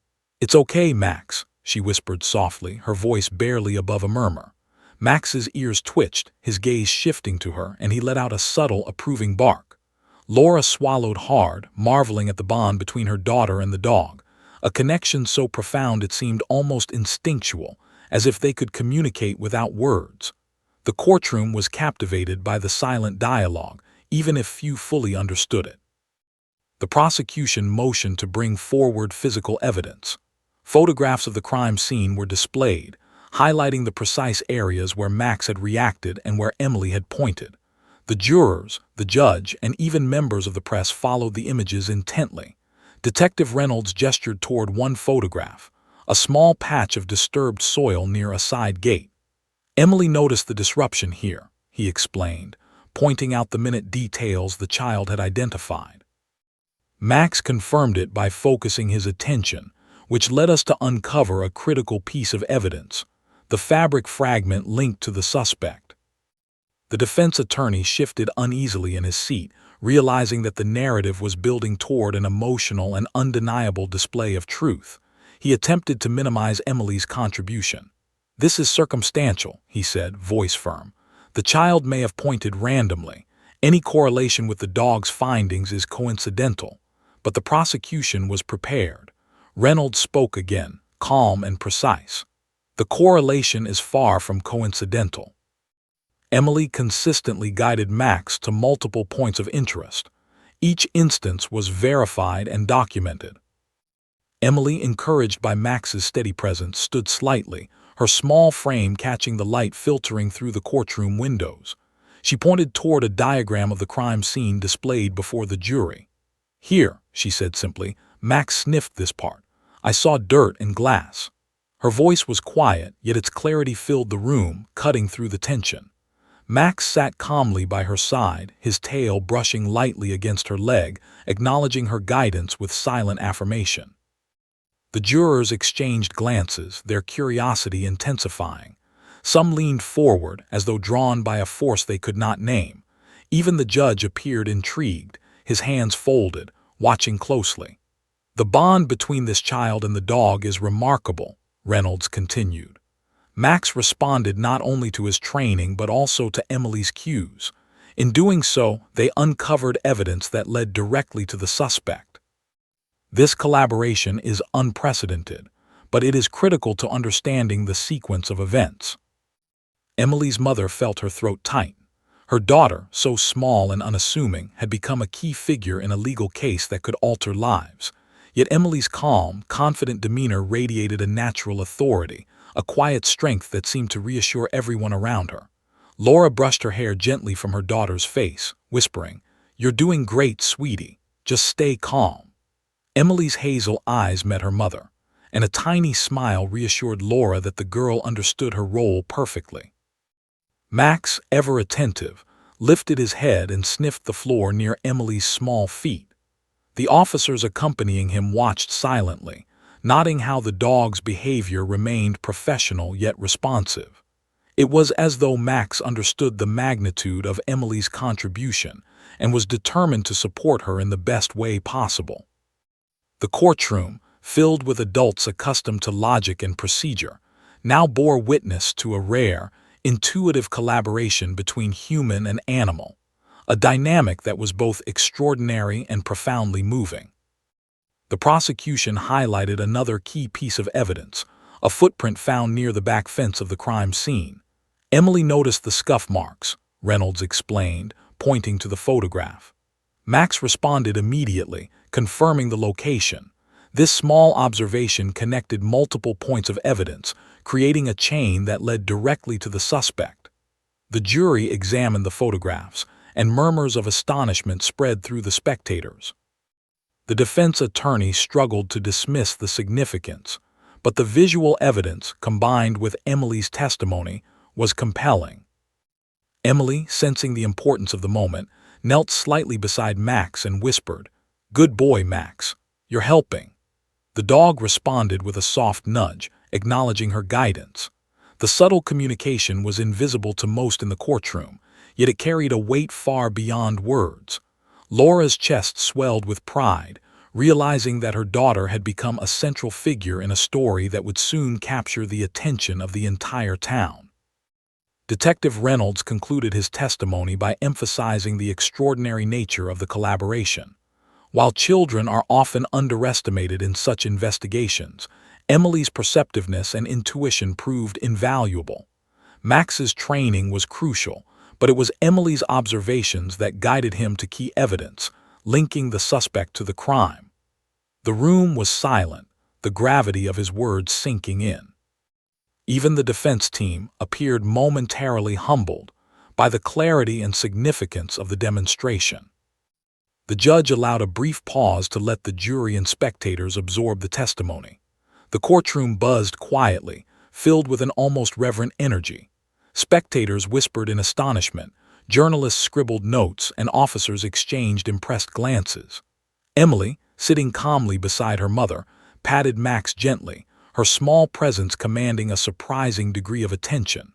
"It's okay, Max," she whispered softly, her voice barely above a murmur. Max's ears twitched, his gaze shifting to her, and he let out a subtle, approving bark. Laura swallowed hard, marveling at the bond between her daughter and the dog, a connection so profound it seemed almost instinctual, as if they could communicate without words. The courtroom was captivated by the silent dialogue, even if few fully understood it. The prosecution motioned to bring forward physical evidence. Photographs of the crime scene were displayed, highlighting the precise areas where Max had reacted and where Emily had pointed. The jurors, the judge, and even members of the press followed the images intently. Detective Reynolds gestured toward one photograph, a small patch of disturbed soil near a side gate. "Emily noticed the disruption here," he explained, pointing out the minute details the child had identified. Max confirmed it by focusing his attention, which led us to uncover a critical piece of evidence: the fabric fragment linked to the suspect. The defense attorney shifted uneasily in his seat, realizing that the narrative was building toward an emotional and undeniable display of truth. He attempted to minimize Emily's contribution. "This is circumstantial," he said, voice firm. "The child may have pointed randomly. Any correlation with the dog's findings is coincidental." But the prosecution was prepared. Reynolds spoke again, calm and precise. "The correlation is far from coincidental. Emily consistently guided Max to multiple points of interest. Each instance was verified and documented." Emily, encouraged by Max's steady presence, stood slightly, her small frame catching the light filtering through the courtroom windows. She pointed toward a diagram of the crime scene displayed before the jury. "Here," she said simply. "Max sniffed this part. I saw dirt and glass." Her voice was quiet, yet its clarity filled the room, cutting through the tension. Max sat calmly by her side, his tail brushing lightly against her leg, acknowledging her guidance with silent affirmation. The jurors exchanged glances, their curiosity intensifying. Some leaned forward, as though drawn by a force they could not name. Even the judge appeared intrigued, his hands folded, watching closely. "The bond between this child and the dog is remarkable," Reynolds continued. Max responded not only to his training but also to Emily's cues. In doing so, they uncovered evidence that led directly to the suspect. This collaboration is unprecedented, but it is critical to understanding the sequence of events. Emily's mother felt her throat tighten. Her daughter, so small and unassuming, had become a key figure in a legal case that could alter lives. Yet Emily's calm, confident demeanor radiated a natural authority, a quiet strength that seemed to reassure everyone around her. Laura brushed her hair gently from her daughter's face, whispering, "You're doing great, sweetie. Just stay calm." Emily's hazel eyes met her mother, and a tiny smile reassured Laura that the girl understood her role perfectly. Max, ever attentive, lifted his head and sniffed the floor near Emily's small feet. The officers accompanying him watched silently, noting how the dog's behavior remained professional yet responsive. It was as though Max understood the magnitude of Emily's contribution and was determined to support her in the best way possible. The courtroom, filled with adults accustomed to logic and procedure, now bore witness to a rare, intuitive collaboration between human and animal, a dynamic that was both extraordinary and profoundly moving. The prosecution highlighted another key piece of evidence, a footprint found near the back fence of the crime scene. "Emily noticed the scuff marks," Reynolds explained, pointing to the photograph. Max responded immediately, confirming the location. This small observation connected multiple points of evidence, creating a chain that led directly to the suspect. The jury examined the photographs, and murmurs of astonishment spread through the spectators. The defense attorney struggled to dismiss the significance, but the visual evidence, combined with Emily's testimony, was compelling. Emily, sensing the importance of the moment, knelt slightly beside Max and whispered, "Good boy, Max. You're helping." The dog responded with a soft nudge, acknowledging her guidance. The subtle communication was invisible to most in the courtroom, yet it carried a weight far beyond words. Laura's chest swelled with pride, realizing that her daughter had become a central figure in a story that would soon capture the attention of the entire town. Detective Reynolds concluded his testimony by emphasizing the extraordinary nature of the collaboration. While children are often underestimated in such investigations, Emily's perceptiveness and intuition proved invaluable. Max's training was crucial, but it was Emily's observations that guided him to key evidence, linking the suspect to the crime. The room was silent, the gravity of his words sinking in. Even the defense team appeared momentarily humbled by the clarity and significance of the demonstration. The judge allowed a brief pause to let the jury and spectators absorb the testimony. The courtroom buzzed quietly, filled with an almost reverent energy. Spectators whispered in astonishment, journalists scribbled notes, and officers exchanged impressed glances. Emily, sitting calmly beside her mother, patted Max gently, her small presence commanding a surprising degree of attention.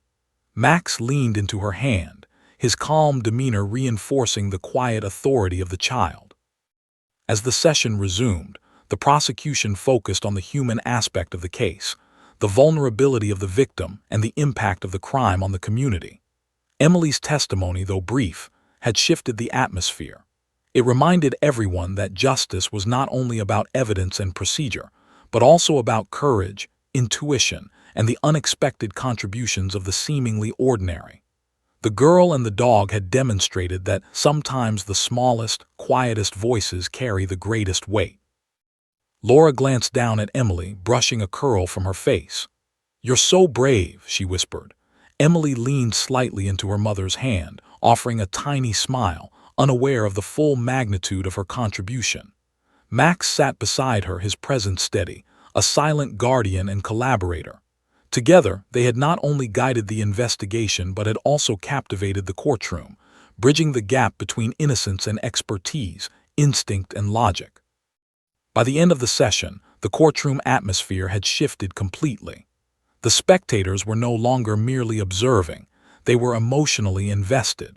Max leaned into her hand, his calm demeanor reinforcing the quiet authority of the child. As the session resumed, the prosecution focused on the human aspect of the case, the vulnerability of the victim, and the impact of the crime on the community. Emily's testimony, though brief, had shifted the atmosphere. It reminded everyone that justice was not only about evidence and procedure, but also about courage, intuition, and the unexpected contributions of the seemingly ordinary. The girl and the dog had demonstrated that sometimes the smallest, quietest voices carry the greatest weight. Laura glanced down at Emily, brushing a curl from her face. "You're so brave," she whispered. Emily leaned slightly into her mother's hand, offering a tiny smile, unaware of the full magnitude of her contribution. Max sat beside her, his presence steady, a silent guardian and collaborator. Together, they had not only guided the investigation but had also captivated the courtroom, bridging the gap between innocence and expertise, instinct and logic. By the end of the session, the courtroom atmosphere had shifted completely. The spectators were no longer merely observing, they were emotionally invested.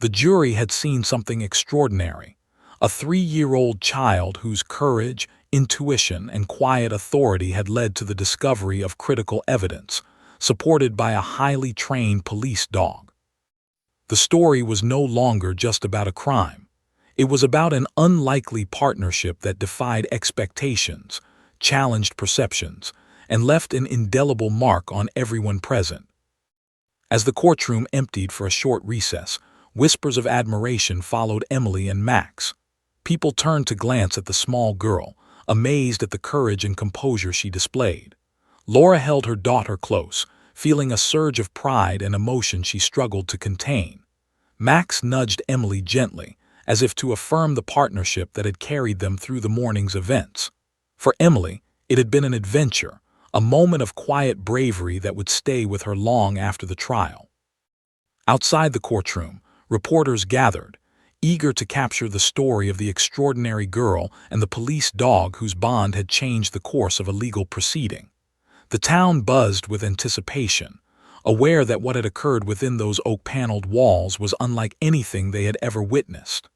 The jury had seen something extraordinary, a 3-year-old child whose courage, intuition, and quiet authority had led to the discovery of critical evidence, supported by a highly trained police dog. The story was no longer just about a crime. It was about an unlikely partnership that defied expectations, challenged perceptions, and left an indelible mark on everyone present. As the courtroom emptied for a short recess, whispers of admiration followed Emily and Max. People turned to glance at the small girl, amazed at the courage and composure she displayed. Laura held her daughter close, feeling a surge of pride and emotion she struggled to contain. Max nudged Emily gently, as if to affirm the partnership that had carried them through the morning's events. For Emily, it had been an adventure, a moment of quiet bravery that would stay with her long after the trial. Outside the courtroom, reporters gathered, eager to capture the story of the extraordinary girl and the police dog whose bond had changed the course of a legal proceeding. The town buzzed with anticipation, aware that what had occurred within those oak-paneled walls was unlike anything they had ever witnessed.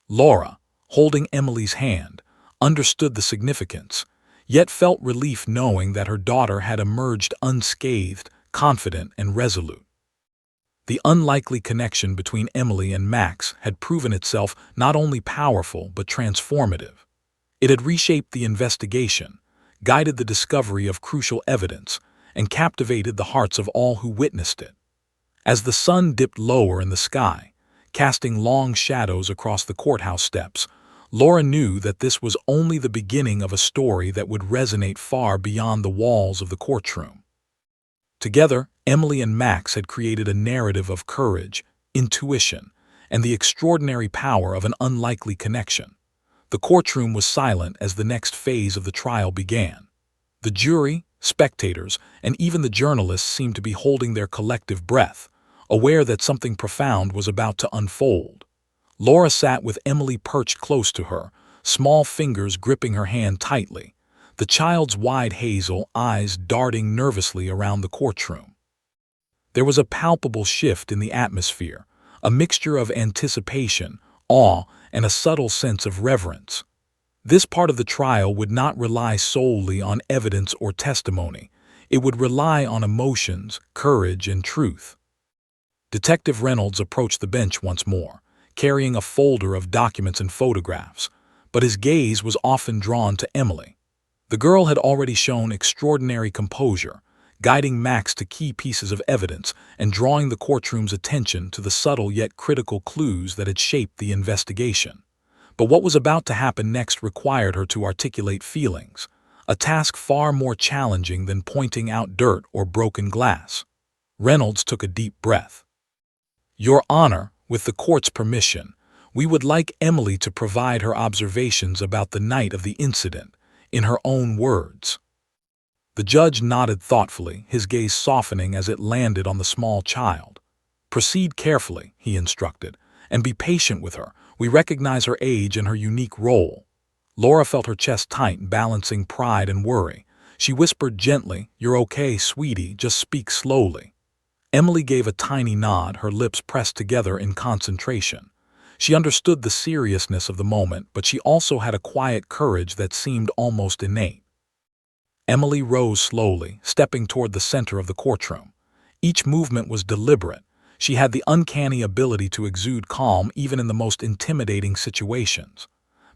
Laura, holding Emily's hand, understood the significance, yet felt relief knowing that her daughter had emerged unscathed, confident, and resolute. The unlikely connection between Emily and Max had proven itself not only powerful but transformative. It had reshaped the investigation, guided the discovery of crucial evidence, and captivated the hearts of all who witnessed it. As the sun dipped lower in the sky, casting long shadows across the courthouse steps, Laura knew that this was only the beginning of a story that would resonate far beyond the walls of the courtroom. Together, Emily and Max had created a narrative of courage, intuition, and the extraordinary power of an unlikely connection. The courtroom was silent as the next phase of the trial began. The jury, spectators, and even the journalists seemed to be holding their collective breath, aware that something profound was about to unfold. Laura sat with Emily perched close to her, small fingers gripping her hand tightly, the child's wide hazel eyes darting nervously around the courtroom. There was a palpable shift in the atmosphere, a mixture of anticipation, awe, and a subtle sense of reverence. This part of the trial would not rely solely on evidence or testimony. It would rely on emotions, courage, and truth. Detective Reynolds approached the bench once more, carrying a folder of documents and photographs, but his gaze was often drawn to Emily. The girl had already shown extraordinary composure, guiding Max to key pieces of evidence and drawing the courtroom's attention to the subtle yet critical clues that had shaped the investigation. But what was about to happen next required her to articulate feelings, a task far more challenging than pointing out dirt or broken glass. Reynolds took a deep breath. "Your Honor, with the court's permission, we would like Emily to provide her observations about the night of the incident, in her own words." The judge nodded thoughtfully, his gaze softening as it landed on the small child. "Proceed carefully," he instructed, "and be patient with her. We recognize her age and her unique role." Laura felt her chest tighten, balancing pride and worry. She whispered gently, "You're okay, sweetie, just speak slowly." Emily gave a tiny nod, her lips pressed together in concentration. She understood the seriousness of the moment, but she also had a quiet courage that seemed almost innate. Emily rose slowly, stepping toward the center of the courtroom. Each movement was deliberate. She had the uncanny ability to exude calm even in the most intimidating situations.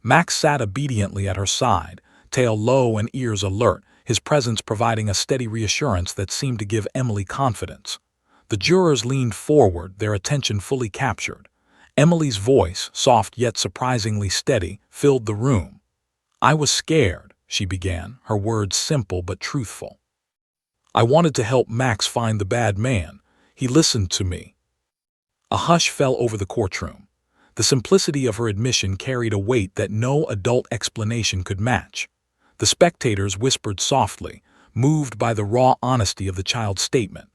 Max sat obediently at her side, tail low and ears alert, his presence providing a steady reassurance that seemed to give Emily confidence. The jurors leaned forward, their attention fully captured. Emily's voice, soft yet surprisingly steady, filled the room. "I was scared," she began, her words simple but truthful. "I wanted to help Max find the bad man. He listened to me." A hush fell over the courtroom. The simplicity of her admission carried a weight that no adult explanation could match. The spectators whispered softly, moved by the raw honesty of the child's statement.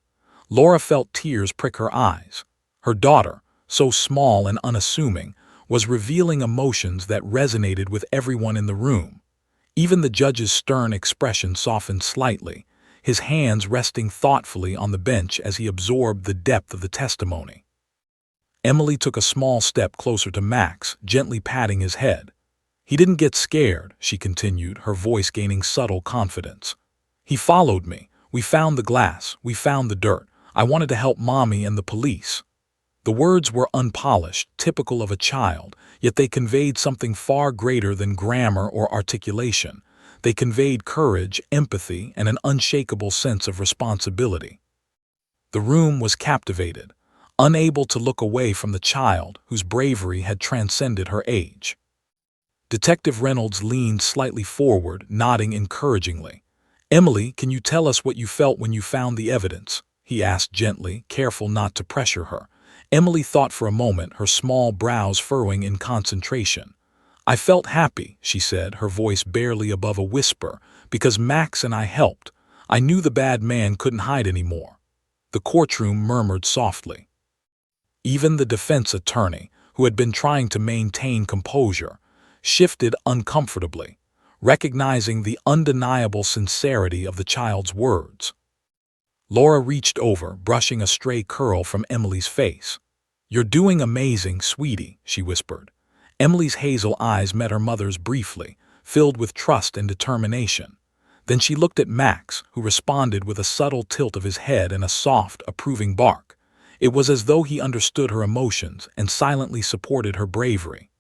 Laura felt tears prick her eyes. Her daughter, so small and unassuming, was revealing emotions that resonated with everyone in the room. Even the judge's stern expression softened slightly, his hands resting thoughtfully on the bench as he absorbed the depth of the testimony. Emily took a small step closer to Max, gently patting his head. "He didn't get scared," she continued, her voice gaining subtle confidence. "He followed me. We found the glass. We found the dirt. I wanted to help Mommy and the police." The words were unpolished, typical of a child, yet they conveyed something far greater than grammar or articulation. They conveyed courage, empathy, and an unshakable sense of responsibility. The room was captivated, unable to look away from the child whose bravery had transcended her age. Detective Reynolds leaned slightly forward, nodding encouragingly. "Emily, can you tell us what you felt when you found the evidence?" he asked gently, careful not to pressure her. Emily thought for a moment, her small brows furrowing in concentration. "I felt happy," she said, her voice barely above a whisper, "because Max and I helped. I knew the bad man couldn't hide anymore." The courtroom murmured softly. Even the defense attorney, who had been trying to maintain composure, shifted uncomfortably, recognizing the undeniable sincerity of the child's words. Laura reached over, brushing a stray curl from Emily's face. "You're doing amazing, sweetie," she whispered. Emily's hazel eyes met her mother's briefly, filled with trust and determination. Then she looked at Max, who responded with a subtle tilt of his head and a soft, approving bark. It was as though he understood her emotions and silently supported her bravery.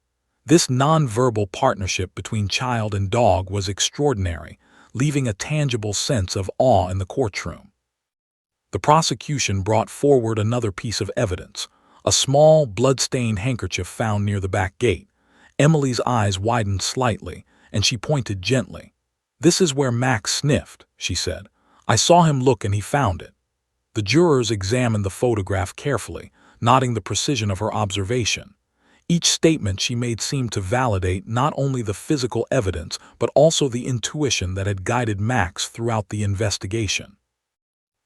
This non-verbal partnership between child and dog was extraordinary, leaving a tangible sense of awe in the courtroom. The prosecution brought forward another piece of evidence, a small, blood-stained handkerchief found near the back gate. Emily's eyes widened slightly, and she pointed gently. "This is where Max sniffed," she said. "I saw him look and he found it." The jurors examined the photograph carefully, noting the precision of her observation. Each statement she made seemed to validate not only the physical evidence but also the intuition that had guided Max throughout the investigation.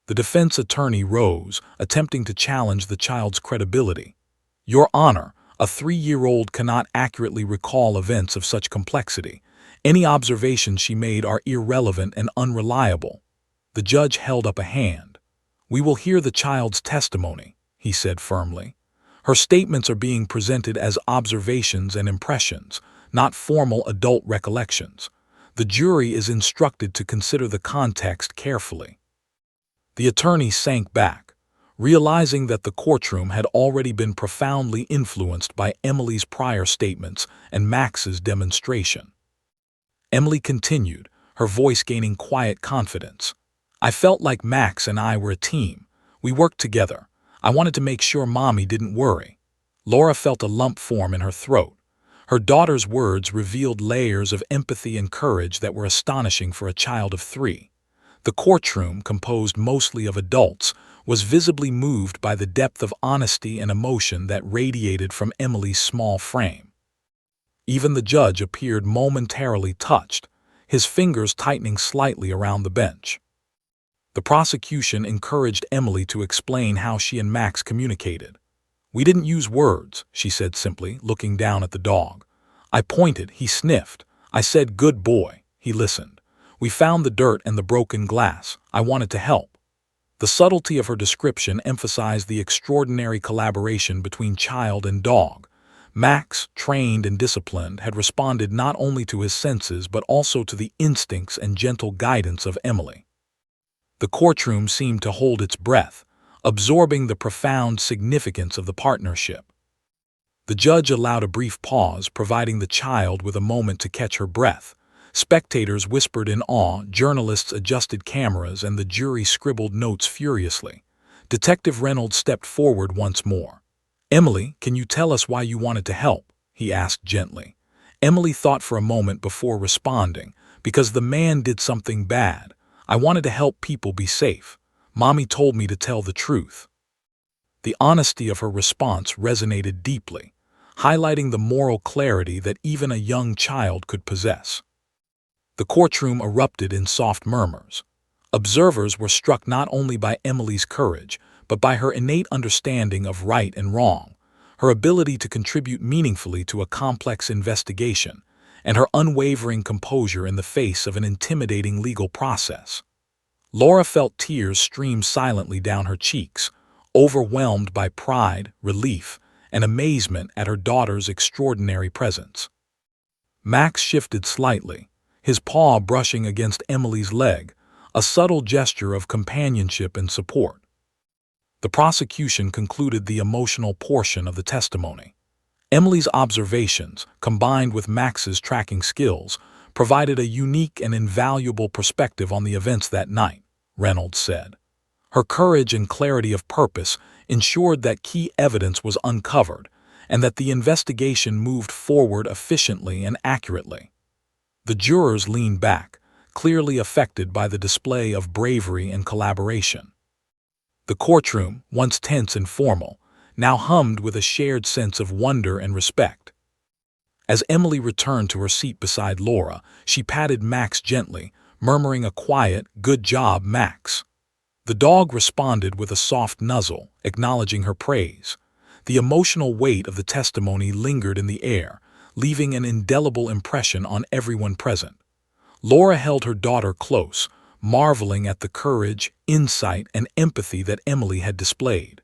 The defense attorney rose, attempting to challenge the child's credibility. "Your Honor, a 3-year-old cannot accurately recall events of such complexity. Any observations she made are irrelevant and unreliable." The judge held up a hand. "We will hear the child's testimony," he said firmly. "Her statements are being presented as observations and impressions, not formal adult recollections. The jury is instructed to consider the context carefully." The attorney sank back, realizing that the courtroom had already been profoundly influenced by Emily's prior statements and Max's demonstration. Emily continued, her voice gaining quiet confidence. "I felt like Max and I were a team. We worked together. I wanted to make sure Mommy didn't worry." Laura felt a lump form in her throat. Her daughter's words revealed layers of empathy and courage that were astonishing for a child of 3. The courtroom, composed mostly of adults, was visibly moved by the depth of honesty and emotion that radiated from Emily's small frame. Even the judge appeared momentarily touched, his fingers tightening slightly around the bench. The prosecution encouraged Emily to explain how she and Max communicated. "We didn't use words," she said simply, looking down at the dog. "I pointed, he sniffed. I said, 'Good boy.' He listened. We found the dirt and the broken glass. I wanted to help." The subtlety of her description emphasized the extraordinary collaboration between child and dog. Max, trained and disciplined, had responded not only to his senses but also to the instincts and gentle guidance of Emily. The courtroom seemed to hold its breath, absorbing the profound significance of the partnership. The judge allowed a brief pause, providing the child with a moment to catch her breath. Spectators whispered in awe, journalists adjusted cameras, and the jury scribbled notes furiously. Detective Reynolds stepped forward once more. "Emily, can you tell us why you wanted to help?" he asked gently. Emily thought for a moment before responding. "Because the man did something bad. I wanted to help people be safe. Mommy told me to tell the truth." The honesty of her response resonated deeply, highlighting the moral clarity that even a young child could possess. The courtroom erupted in soft murmurs. Observers were struck not only by Emily's courage, but by her innate understanding of right and wrong, her ability to contribute meaningfully to a complex investigation, and her unwavering composure in the face of an intimidating legal process. Laura felt tears stream silently down her cheeks, overwhelmed by pride, relief, and amazement at her daughter's extraordinary presence. Max shifted slightly, his paw brushing against Emily's leg, a subtle gesture of companionship and support. The prosecution concluded the emotional portion of the testimony. Emily's observations, combined with Max's tracking skills, provided a unique and invaluable perspective on the events that night, Reynolds said. Her courage and clarity of purpose ensured that key evidence was uncovered and that the investigation moved forward efficiently and accurately. The jurors leaned back, clearly affected by the display of bravery and collaboration. The courtroom, once tense and formal, now hummed with a shared sense of wonder and respect. As Emily returned to her seat beside Laura, she patted Max gently, murmuring a quiet, "Good job, Max." The dog responded with a soft nuzzle, acknowledging her praise. The emotional weight of the testimony lingered in the air, leaving an indelible impression on everyone present. Laura held her daughter close, marveling at the courage, insight, and empathy that Emily had displayed.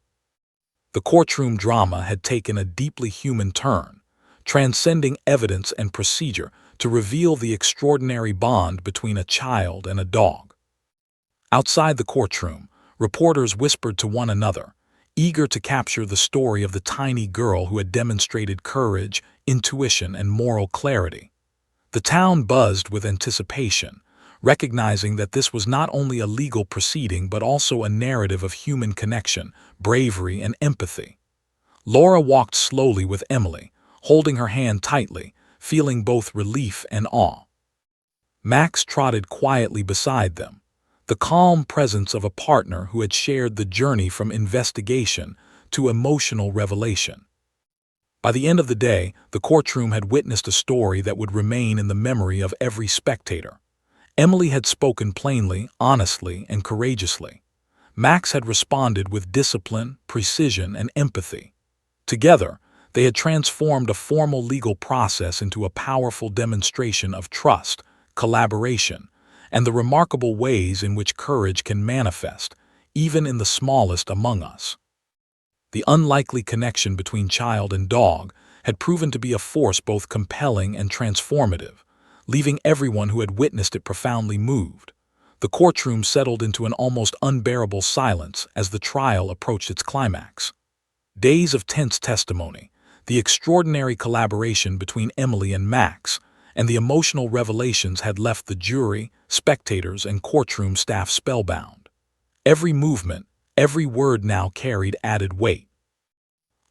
The courtroom drama had taken a deeply human turn, transcending evidence and procedure to reveal the extraordinary bond between a child and a dog. Outside the courtroom, reporters whispered to one another, eager to capture the story of the tiny girl who had demonstrated courage, intuition, and moral clarity. The town buzzed with anticipation, recognizing that this was not only a legal proceeding but also a narrative of human connection, bravery, and empathy. Laura walked slowly with Emily, holding her hand tightly, feeling both relief and awe. Max trotted quietly beside them, the calm presence of a partner who had shared the journey from investigation to emotional revelation. By the end of the day, the courtroom had witnessed a story that would remain in the memory of every spectator. Emily had spoken plainly, honestly, and courageously. Max had responded with discipline, precision, and empathy. Together, they had transformed a formal legal process into a powerful demonstration of trust, collaboration, and the remarkable ways in which courage can manifest, even in the smallest among us. The unlikely connection between child and dog had proven to be a force both compelling and transformative, leaving everyone who had witnessed it profoundly moved. The courtroom settled into an almost unbearable silence as the trial approached its climax. Days of tense testimony, the extraordinary collaboration between Emily and Max, and the emotional revelations had left the jury, spectators, and courtroom staff spellbound. Every movement, every word now carried added weight.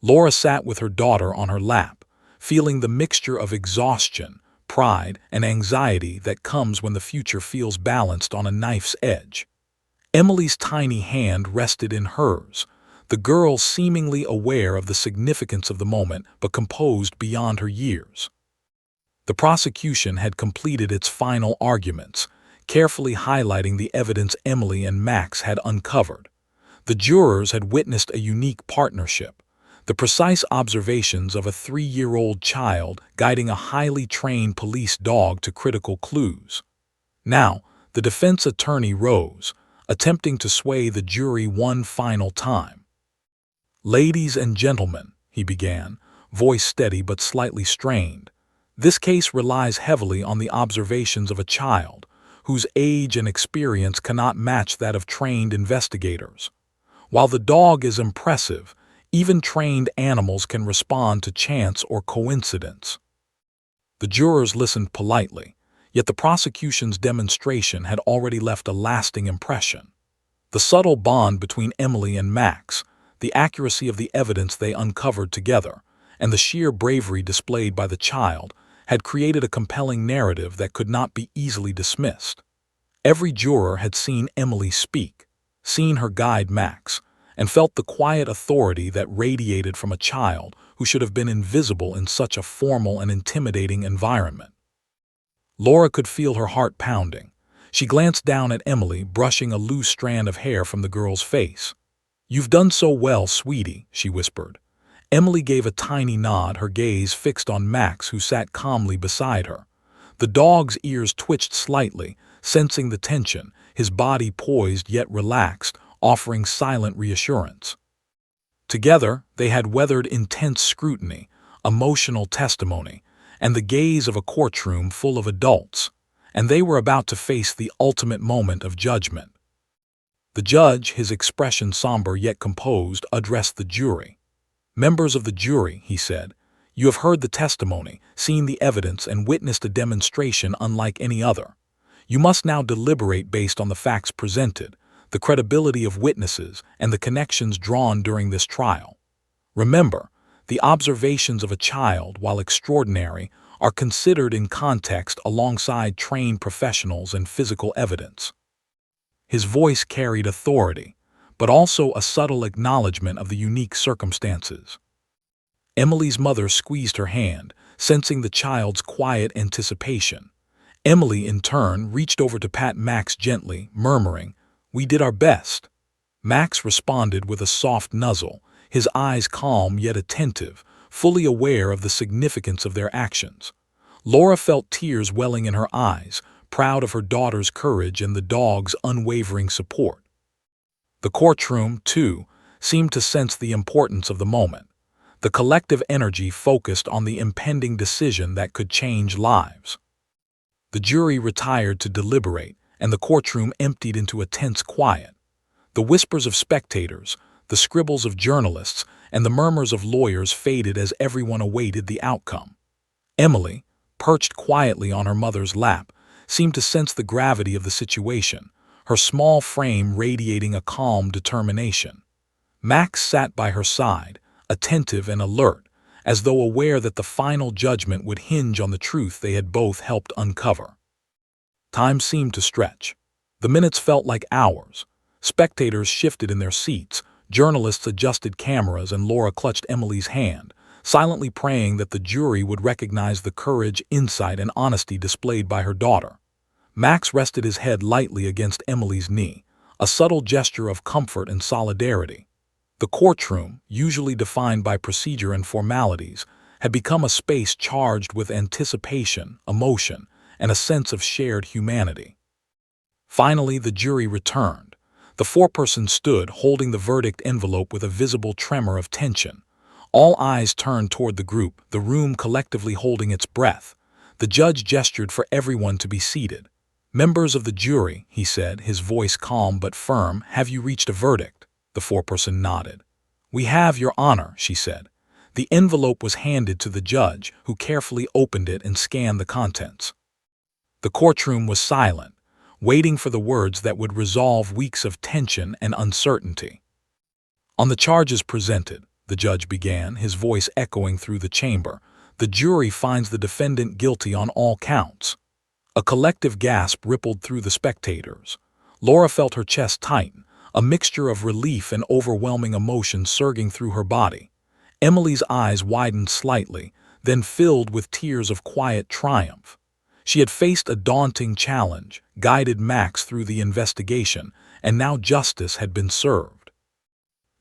Laura sat with her daughter on her lap, feeling the mixture of exhaustion, pride, and anxiety that comes when the future feels balanced on a knife's edge. Emily's tiny hand rested in hers, the girl seemingly aware of the significance of the moment but composed beyond her years. The prosecution had completed its final arguments, carefully highlighting the evidence Emily and Max had uncovered. The jurors had witnessed a unique partnership, the precise observations of a 3-year-old child guiding a highly trained police dog to critical clues. Now, the defense attorney rose, attempting to sway the jury one final time. "Ladies and gentlemen," he began, voice steady but slightly strained, "this case relies heavily on the observations of a child, whose age and experience cannot match that of trained investigators. While the dog is impressive, even trained animals can respond to chance or coincidence." The jurors listened politely, yet the prosecution's demonstration had already left a lasting impression. The subtle bond between Emily and Max, the accuracy of the evidence they uncovered together, and the sheer bravery displayed by the child had created a compelling narrative that could not be easily dismissed. Every juror had seen Emily speak, seen her guide Max, and felt the quiet authority that radiated from a child who should have been invisible in such a formal and intimidating environment. Laura could feel her heart pounding. She glanced down at Emily, brushing a loose strand of hair from the girl's face. "You've done so well, sweetie," she whispered. Emily gave a tiny nod, her gaze fixed on Max, who sat calmly beside her. The dog's ears twitched slightly, sensing the tension, his body poised yet relaxed, offering silent reassurance. Together, they had weathered intense scrutiny, emotional testimony, and the gaze of a courtroom full of adults, and they were about to face the ultimate moment of judgment. The judge, his expression somber yet composed, addressed the jury. "Members of the jury," he said, "you have heard the testimony, seen the evidence, and witnessed a demonstration unlike any other. You must now deliberate based on the facts presented, the credibility of witnesses, and the connections drawn during this trial. Remember, the observations of a child, while extraordinary, are considered in context alongside trained professionals and physical evidence." His voice carried authority, but also a subtle acknowledgement of the unique circumstances. Emily's mother squeezed her hand, sensing the child's quiet anticipation. Emily, in turn, reached over to pat Max gently, murmuring, "We did our best." Max responded with a soft nuzzle, his eyes calm yet attentive, fully aware of the significance of their actions. Laura felt tears welling in her eyes, proud of her daughter's courage and the dog's unwavering support. The courtroom, too, seemed to sense the importance of the moment. The collective energy focused on the impending decision that could change lives. The jury retired to deliberate, and the courtroom emptied into a tense quiet. The whispers of spectators, the scribbles of journalists, and the murmurs of lawyers faded as everyone awaited the outcome. Emily, perched quietly on her mother's lap, seemed to sense the gravity of the situation, her small frame radiating a calm determination. Max sat by her side, attentive and alert, as though aware that the final judgment would hinge on the truth they had both helped uncover. Time seemed to stretch. The minutes felt like hours. Spectators shifted in their seats, journalists adjusted cameras, and Laura clutched Emily's hand, silently praying that the jury would recognize the courage, insight, and honesty displayed by her daughter. Max rested his head lightly against Emily's knee, a subtle gesture of comfort and solidarity. The courtroom, usually defined by procedure and formalities, had become a space charged with anticipation, emotion, and a sense of shared humanity. Finally, the jury returned. The foreperson stood, holding the verdict envelope with a visible tremor of tension. All eyes turned toward the group, the room collectively holding its breath. The judge gestured for everyone to be seated. "Members of the jury," he said, his voice calm but firm, "have you reached a verdict?" The foreperson nodded. "We have, Your Honor," she said. The envelope was handed to the judge, who carefully opened it and scanned the contents. The courtroom was silent, waiting for the words that would resolve weeks of tension and uncertainty. "On the charges presented," the judge began, his voice echoing through the chamber, "the jury finds the defendant guilty on all counts." A collective gasp rippled through the spectators. Laura felt her chest tighten, a mixture of relief and overwhelming emotion surging through her body. Emily's eyes widened slightly, then filled with tears of quiet triumph. She had faced a daunting challenge, guided Max through the investigation, and now justice had been served.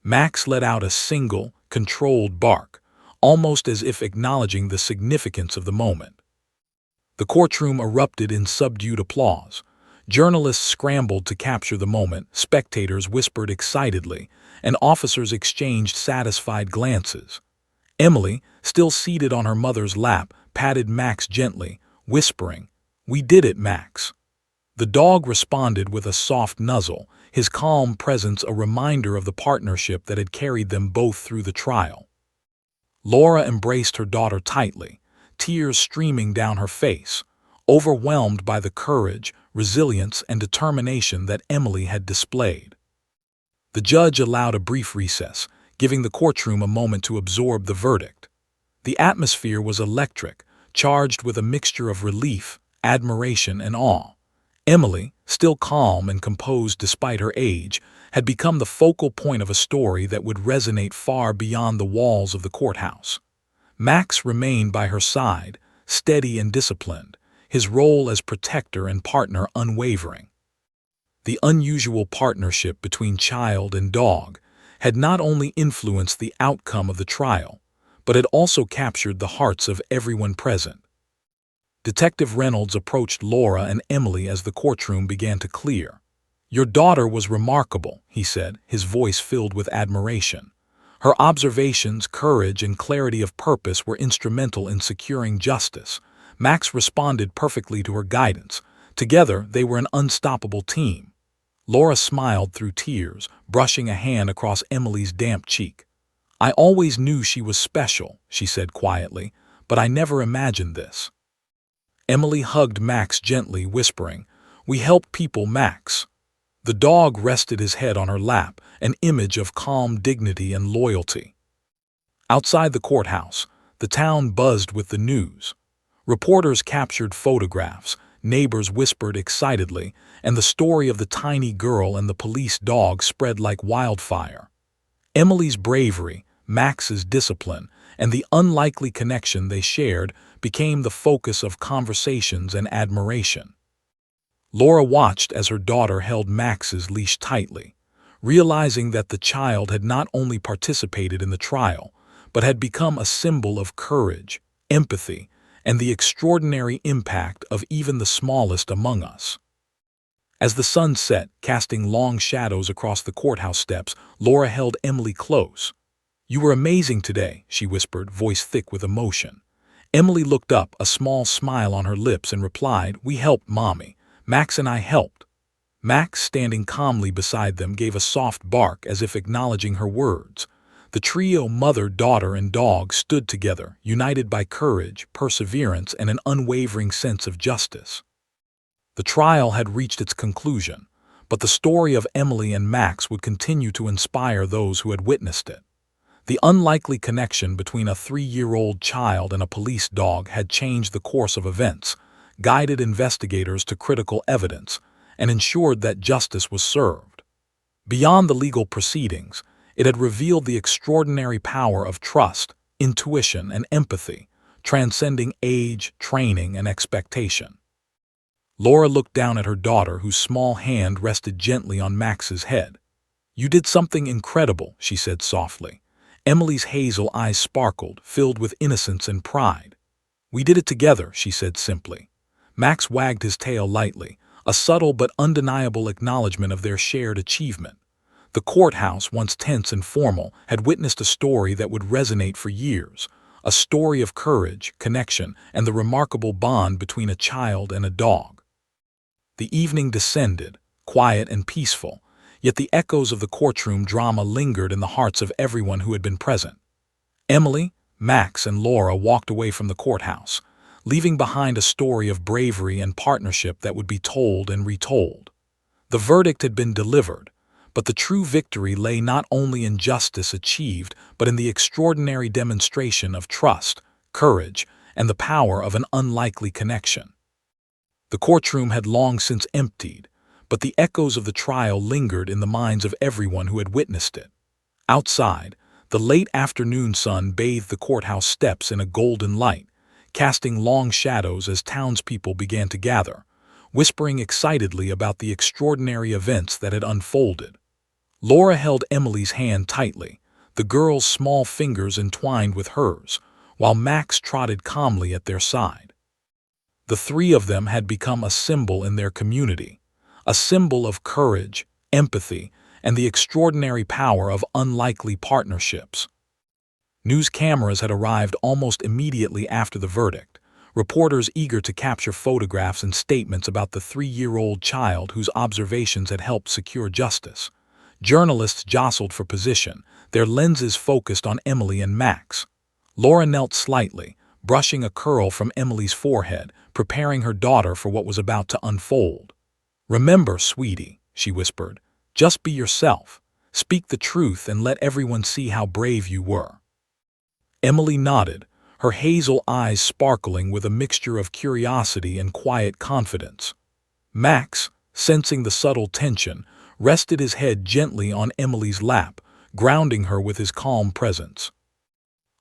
Max let out a single, controlled bark, almost as if acknowledging the significance of the moment. The courtroom erupted in subdued applause. Journalists scrambled to capture the moment, spectators whispered excitedly, and officers exchanged satisfied glances. Emily, still seated on her mother's lap, patted Max gently, whispering, "We did it, Max." The dog responded with a soft nuzzle, his calm presence a reminder of the partnership that had carried them both through the trial. Laura embraced her daughter tightly, tears streaming down her face, overwhelmed by the courage, resilience, and determination that Emily had displayed. The judge allowed a brief recess, giving the courtroom a moment to absorb the verdict. The atmosphere was electric, charged with a mixture of relief, admiration, and awe. Emily, still calm and composed despite her age, had become the focal point of a story that would resonate far beyond the walls of the courthouse. Max remained by her side, steady and disciplined, his role as protector and partner unwavering. The unusual partnership between child and dog had not only influenced the outcome of the trial, but had also captured the hearts of everyone present. Detective Reynolds approached Laura and Emily as the courtroom began to clear. "Your daughter was remarkable," he said, his voice filled with admiration. "Her observations, courage, and clarity of purpose were instrumental in securing justice." Max responded perfectly to her guidance. Together, they were an unstoppable team. Laura smiled through tears, brushing a hand across Emily's damp cheek. "I always knew she was special," she said quietly, "but I never imagined this." Emily hugged Max gently, whispering, "We help people, Max." The dog rested his head on her lap, an image of calm dignity and loyalty. Outside the courthouse, the town buzzed with the news. Reporters captured photographs, neighbors whispered excitedly, and the story of the tiny girl and the police dog spread like wildfire. Emily's bravery, Max's discipline, and the unlikely connection they shared became the focus of conversations and admiration. Laura watched as her daughter held Max's leash tightly, realizing that the child had not only participated in the trial, but had become a symbol of courage, empathy, and the extraordinary impact of even the smallest among us. As the sun set, casting long shadows across the courthouse steps, Laura held Emily close. "You were amazing today," she whispered, voice thick with emotion. Emily looked up, a small smile on her lips, and replied, "We helped, Mommy. Max and I helped." Max, standing calmly beside them, gave a soft bark as if acknowledging her words. The trio, mother, daughter, and dog, stood together, united by courage, perseverance, and an unwavering sense of justice. The trial had reached its conclusion, but the story of Emily and Max would continue to inspire those who had witnessed it. The unlikely connection between a 3-year-old child and a police dog had changed the course of events, guided investigators to critical evidence, and ensured that justice was served. Beyond the legal proceedings, it had revealed the extraordinary power of trust, intuition, and empathy, transcending age, training, and expectation. Laura looked down at her daughter, whose small hand rested gently on Max's head. "You did something incredible," she said softly. Emily's hazel eyes sparkled, filled with innocence and pride. "We did it together," she said simply. Max wagged his tail lightly, a subtle but undeniable acknowledgement of their shared achievement. The courthouse, once tense and formal, had witnessed a story that would resonate for years, a story of courage, connection, and the remarkable bond between a child and a dog. The evening descended, quiet and peaceful, yet the echoes of the courtroom drama lingered in the hearts of everyone who had been present. Emily, Max, and Laura walked away from the courthouse, leaving behind a story of bravery and partnership that would be told and retold. The verdict had been delivered, but the true victory lay not only in justice achieved, but in the extraordinary demonstration of trust, courage, and the power of an unlikely connection. The courtroom had long since emptied, but the echoes of the trial lingered in the minds of everyone who had witnessed it. Outside, the late afternoon sun bathed the courthouse steps in a golden light, casting long shadows as townspeople began to gather, whispering excitedly about the extraordinary events that had unfolded. Laura held Emily's hand tightly, the girl's small fingers entwined with hers, while Max trotted calmly at their side. The three of them had become a symbol in their community, a symbol of courage, empathy, and the extraordinary power of unlikely partnerships. News cameras had arrived almost immediately after the verdict, reporters eager to capture photographs and statements about the 3-year-old child whose observations had helped secure justice. Journalists jostled for position, their lenses focused on Emily and Max. Laura knelt slightly, brushing a curl from Emily's forehead, preparing her daughter for what was about to unfold. "Remember, sweetie," she whispered, "just be yourself. Speak the truth and let everyone see how brave you were." Emily nodded, her hazel eyes sparkling with a mixture of curiosity and quiet confidence. Max, sensing the subtle tension, rested his head gently on Emily's lap, grounding her with his calm presence.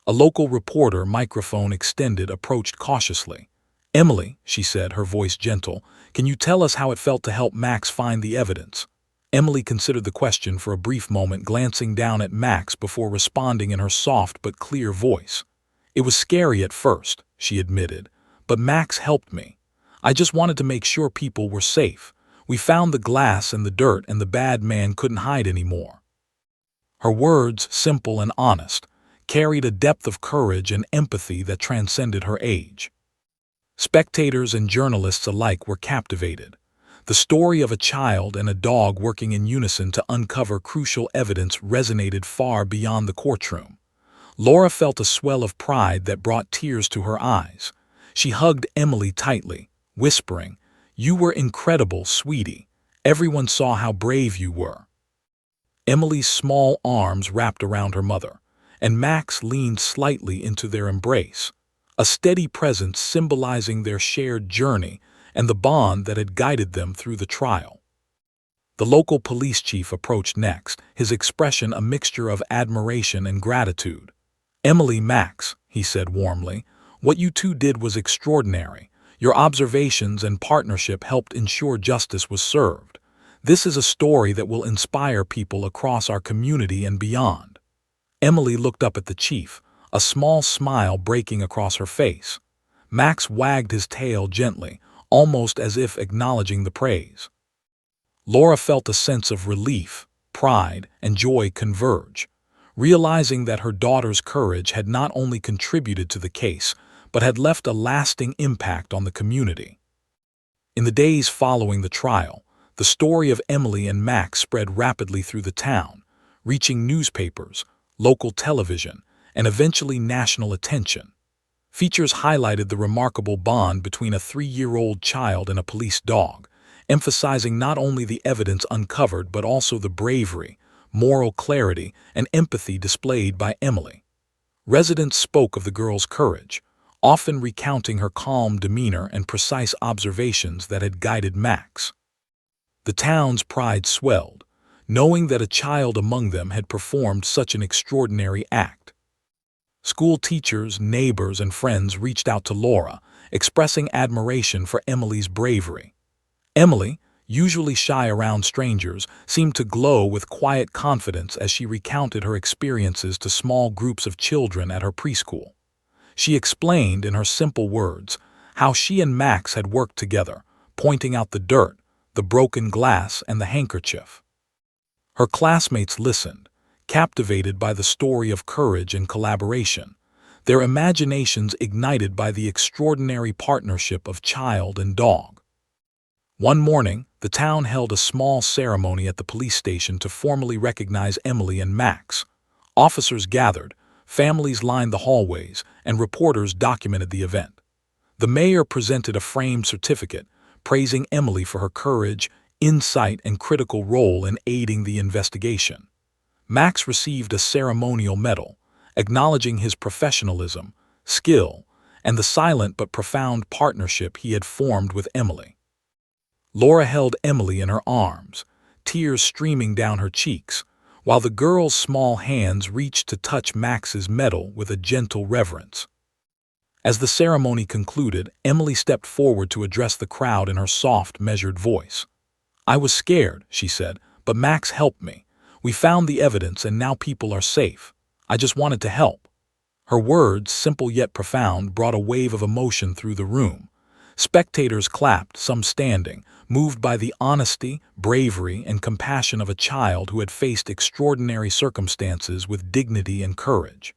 A local reporter, microphone extended, approached cautiously. "Emily," she said, her voice gentle, "can you tell us how it felt to help Max find the evidence?" Emily considered the question for a brief moment, glancing down at Max before responding in her soft but clear voice. "It was scary at first," she admitted, "but Max helped me. I just wanted to make sure people were safe. We found the glass and the dirt, and the bad man couldn't hide anymore." Her words, simple and honest, carried a depth of courage and empathy that transcended her age. Spectators and journalists alike were captivated. The story of a child and a dog working in unison to uncover crucial evidence resonated far beyond the courtroom. Laura felt a swell of pride that brought tears to her eyes. She hugged Emily tightly, whispering, "You were incredible, sweetie. Everyone saw how brave you were." Emily's small arms wrapped around her mother, and Max leaned slightly into their embrace, a steady presence symbolizing their shared journey and the bond that had guided them through the trial. The local police chief approached next, his expression a mixture of admiration and gratitude. "Emily, Max," he said warmly, "what you two did was extraordinary. Your observations and partnership helped ensure justice was served. This is a story that will inspire people across our community and beyond." Emily looked up at the chief, a small smile breaking across her face. Max wagged his tail gently, almost as if acknowledging the praise. Laura felt a sense of relief, pride, and joy converge, realizing that her daughter's courage had not only contributed to the case, but had left a lasting impact on the community. In the days following the trial, the story of Emily and Max spread rapidly through the town, reaching newspapers, local television, and eventually national attention. Features highlighted the remarkable bond between a 3-year-old child and a police dog, emphasizing not only the evidence uncovered but also the bravery, moral clarity, and empathy displayed by Emily. Residents spoke of the girl's courage, often recounting her calm demeanor and precise observations that had guided Max. The town's pride swelled, knowing that a child among them had performed such an extraordinary act. School teachers, neighbors, and friends reached out to Laura, expressing admiration for Emily's bravery. Emily, usually shy around strangers, seemed to glow with quiet confidence as she recounted her experiences to small groups of children at her preschool. She explained in her simple words how she and Max had worked together, pointing out the dirt, the broken glass, and the handkerchief. Her classmates listened, captivated by the story of courage and collaboration, their imaginations ignited by the extraordinary partnership of child and dog. One morning, the town held a small ceremony at the police station to formally recognize Emily and Max. Officers gathered, families lined the hallways, and reporters documented the event. The mayor presented a framed certificate, praising Emily for her courage, insight, and critical role in aiding the investigation. Max received a ceremonial medal, acknowledging his professionalism, skill, and the silent but profound partnership he had formed with Emily. Laura held Emily in her arms, tears streaming down her cheeks, while the girl's small hands reached to touch Max's medal with a gentle reverence. As the ceremony concluded, Emily stepped forward to address the crowd in her soft, measured voice. "I was scared," she said, "but Max helped me. We found the evidence and now people are safe. I just wanted to help." Her words, simple yet profound, brought a wave of emotion through the room. Spectators clapped, some standing, moved by the honesty, bravery, and compassion of a child who had faced extraordinary circumstances with dignity and courage.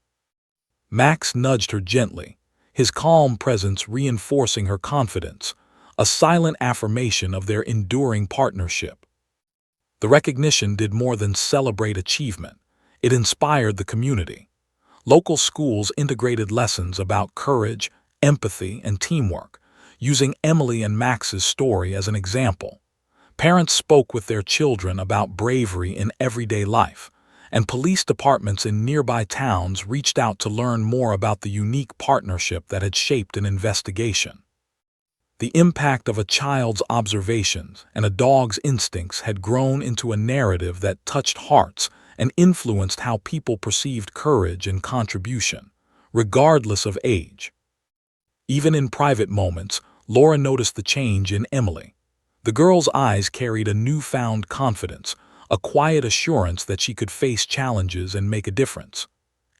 Max nudged her gently, his calm presence reinforcing her confidence, a silent affirmation of their enduring partnership. The recognition did more than celebrate achievement. It inspired the community. Local schools integrated lessons about courage, empathy, and teamwork, using Emily and Max's story as an example. Parents spoke with their children about bravery in everyday life, and police departments in nearby towns reached out to learn more about the unique partnership that had shaped an investigation. The impact of a child's observations and a dog's instincts had grown into a narrative that touched hearts and influenced how people perceived courage and contribution, regardless of age. Even in private moments, Laura noticed the change in Emily. The girl's eyes carried a newfound confidence, a quiet assurance that she could face challenges and make a difference.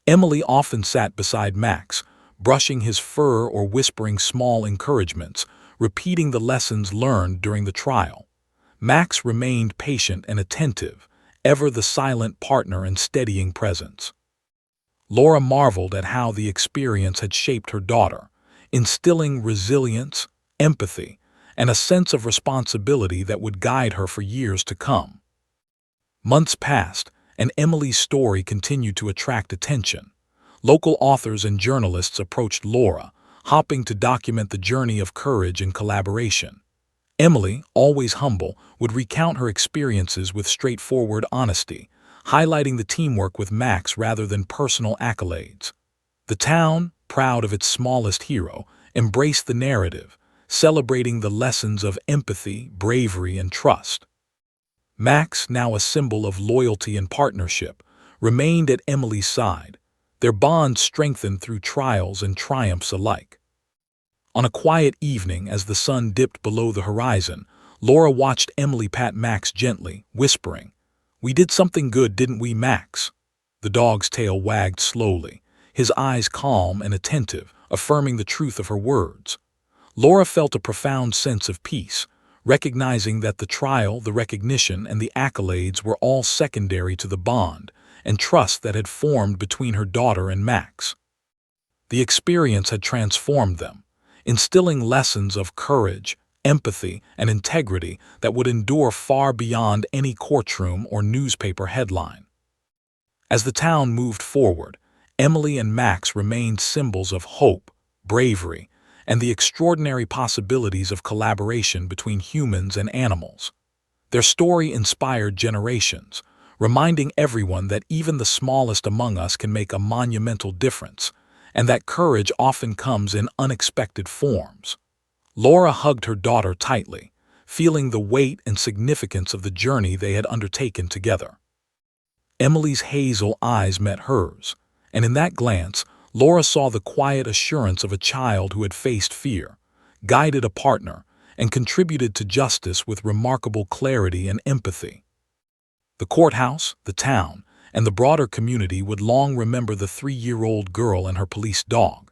Emily often sat beside Max, brushing his fur or whispering small encouragements, repeating the lessons learned during the trial. Max remained patient and attentive, ever the silent partner and steadying presence. Laura marveled at how the experience had shaped her daughter, instilling resilience, empathy, and a sense of responsibility that would guide her for years to come. Months passed, and Emily's story continued to attract attention. Local authors and journalists approached Laura, hoping to document the journey of courage and collaboration. Emily, always humble, would recount her experiences with straightforward honesty, highlighting the teamwork with Max rather than personal accolades. The town, proud of its smallest hero, embraced the narrative, celebrating the lessons of empathy, bravery, and trust. Max, now a symbol of loyalty and partnership, remained at Emily's side, their bond strengthened through trials and triumphs alike. On a quiet evening, as the sun dipped below the horizon, Laura watched Emily pat Max gently, whispering, "We did something good, didn't we, Max?" The dog's tail wagged slowly, his eyes calm and attentive, affirming the truth of her words. Laura felt a profound sense of peace, recognizing that the trial, the recognition, and the accolades were all secondary to the bond and trust that had formed between her daughter and Max. The experience had transformed them, instilling lessons of courage, empathy, and integrity that would endure far beyond any courtroom or newspaper headline. As the town moved forward, Emily and Max remained symbols of hope, bravery, and the extraordinary possibilities of collaboration between humans and animals. Their story inspired generations, reminding everyone that even the smallest among us can make a monumental difference, and that courage often comes in unexpected forms. Laura hugged her daughter tightly, feeling the weight and significance of the journey they had undertaken together. Emily's hazel eyes met hers, and in that glance, Laura saw the quiet assurance of a child who had faced fear, guided a partner, and contributed to justice with remarkable clarity and empathy. The courthouse, the town, and the broader community would long remember the 3-year-old girl and her police dog.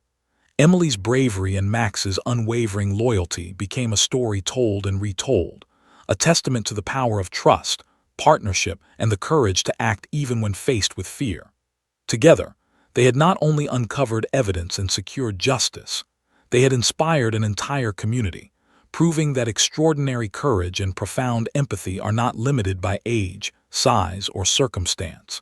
Emily's bravery and Max's unwavering loyalty became a story told and retold, a testament to the power of trust, partnership, and the courage to act even when faced with fear. Together, they had not only uncovered evidence and secured justice, they had inspired an entire community, proving that extraordinary courage and profound empathy are not limited by age, size, or circumstance.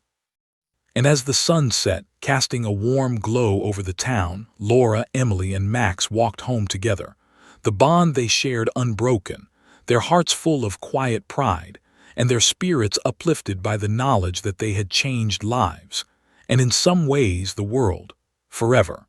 And as the sun set, casting a warm glow over the town, Laura, Emily, and Max walked home together, the bond they shared unbroken, their hearts full of quiet pride, and their spirits uplifted by the knowledge that they had changed lives, and in some ways the world, forever.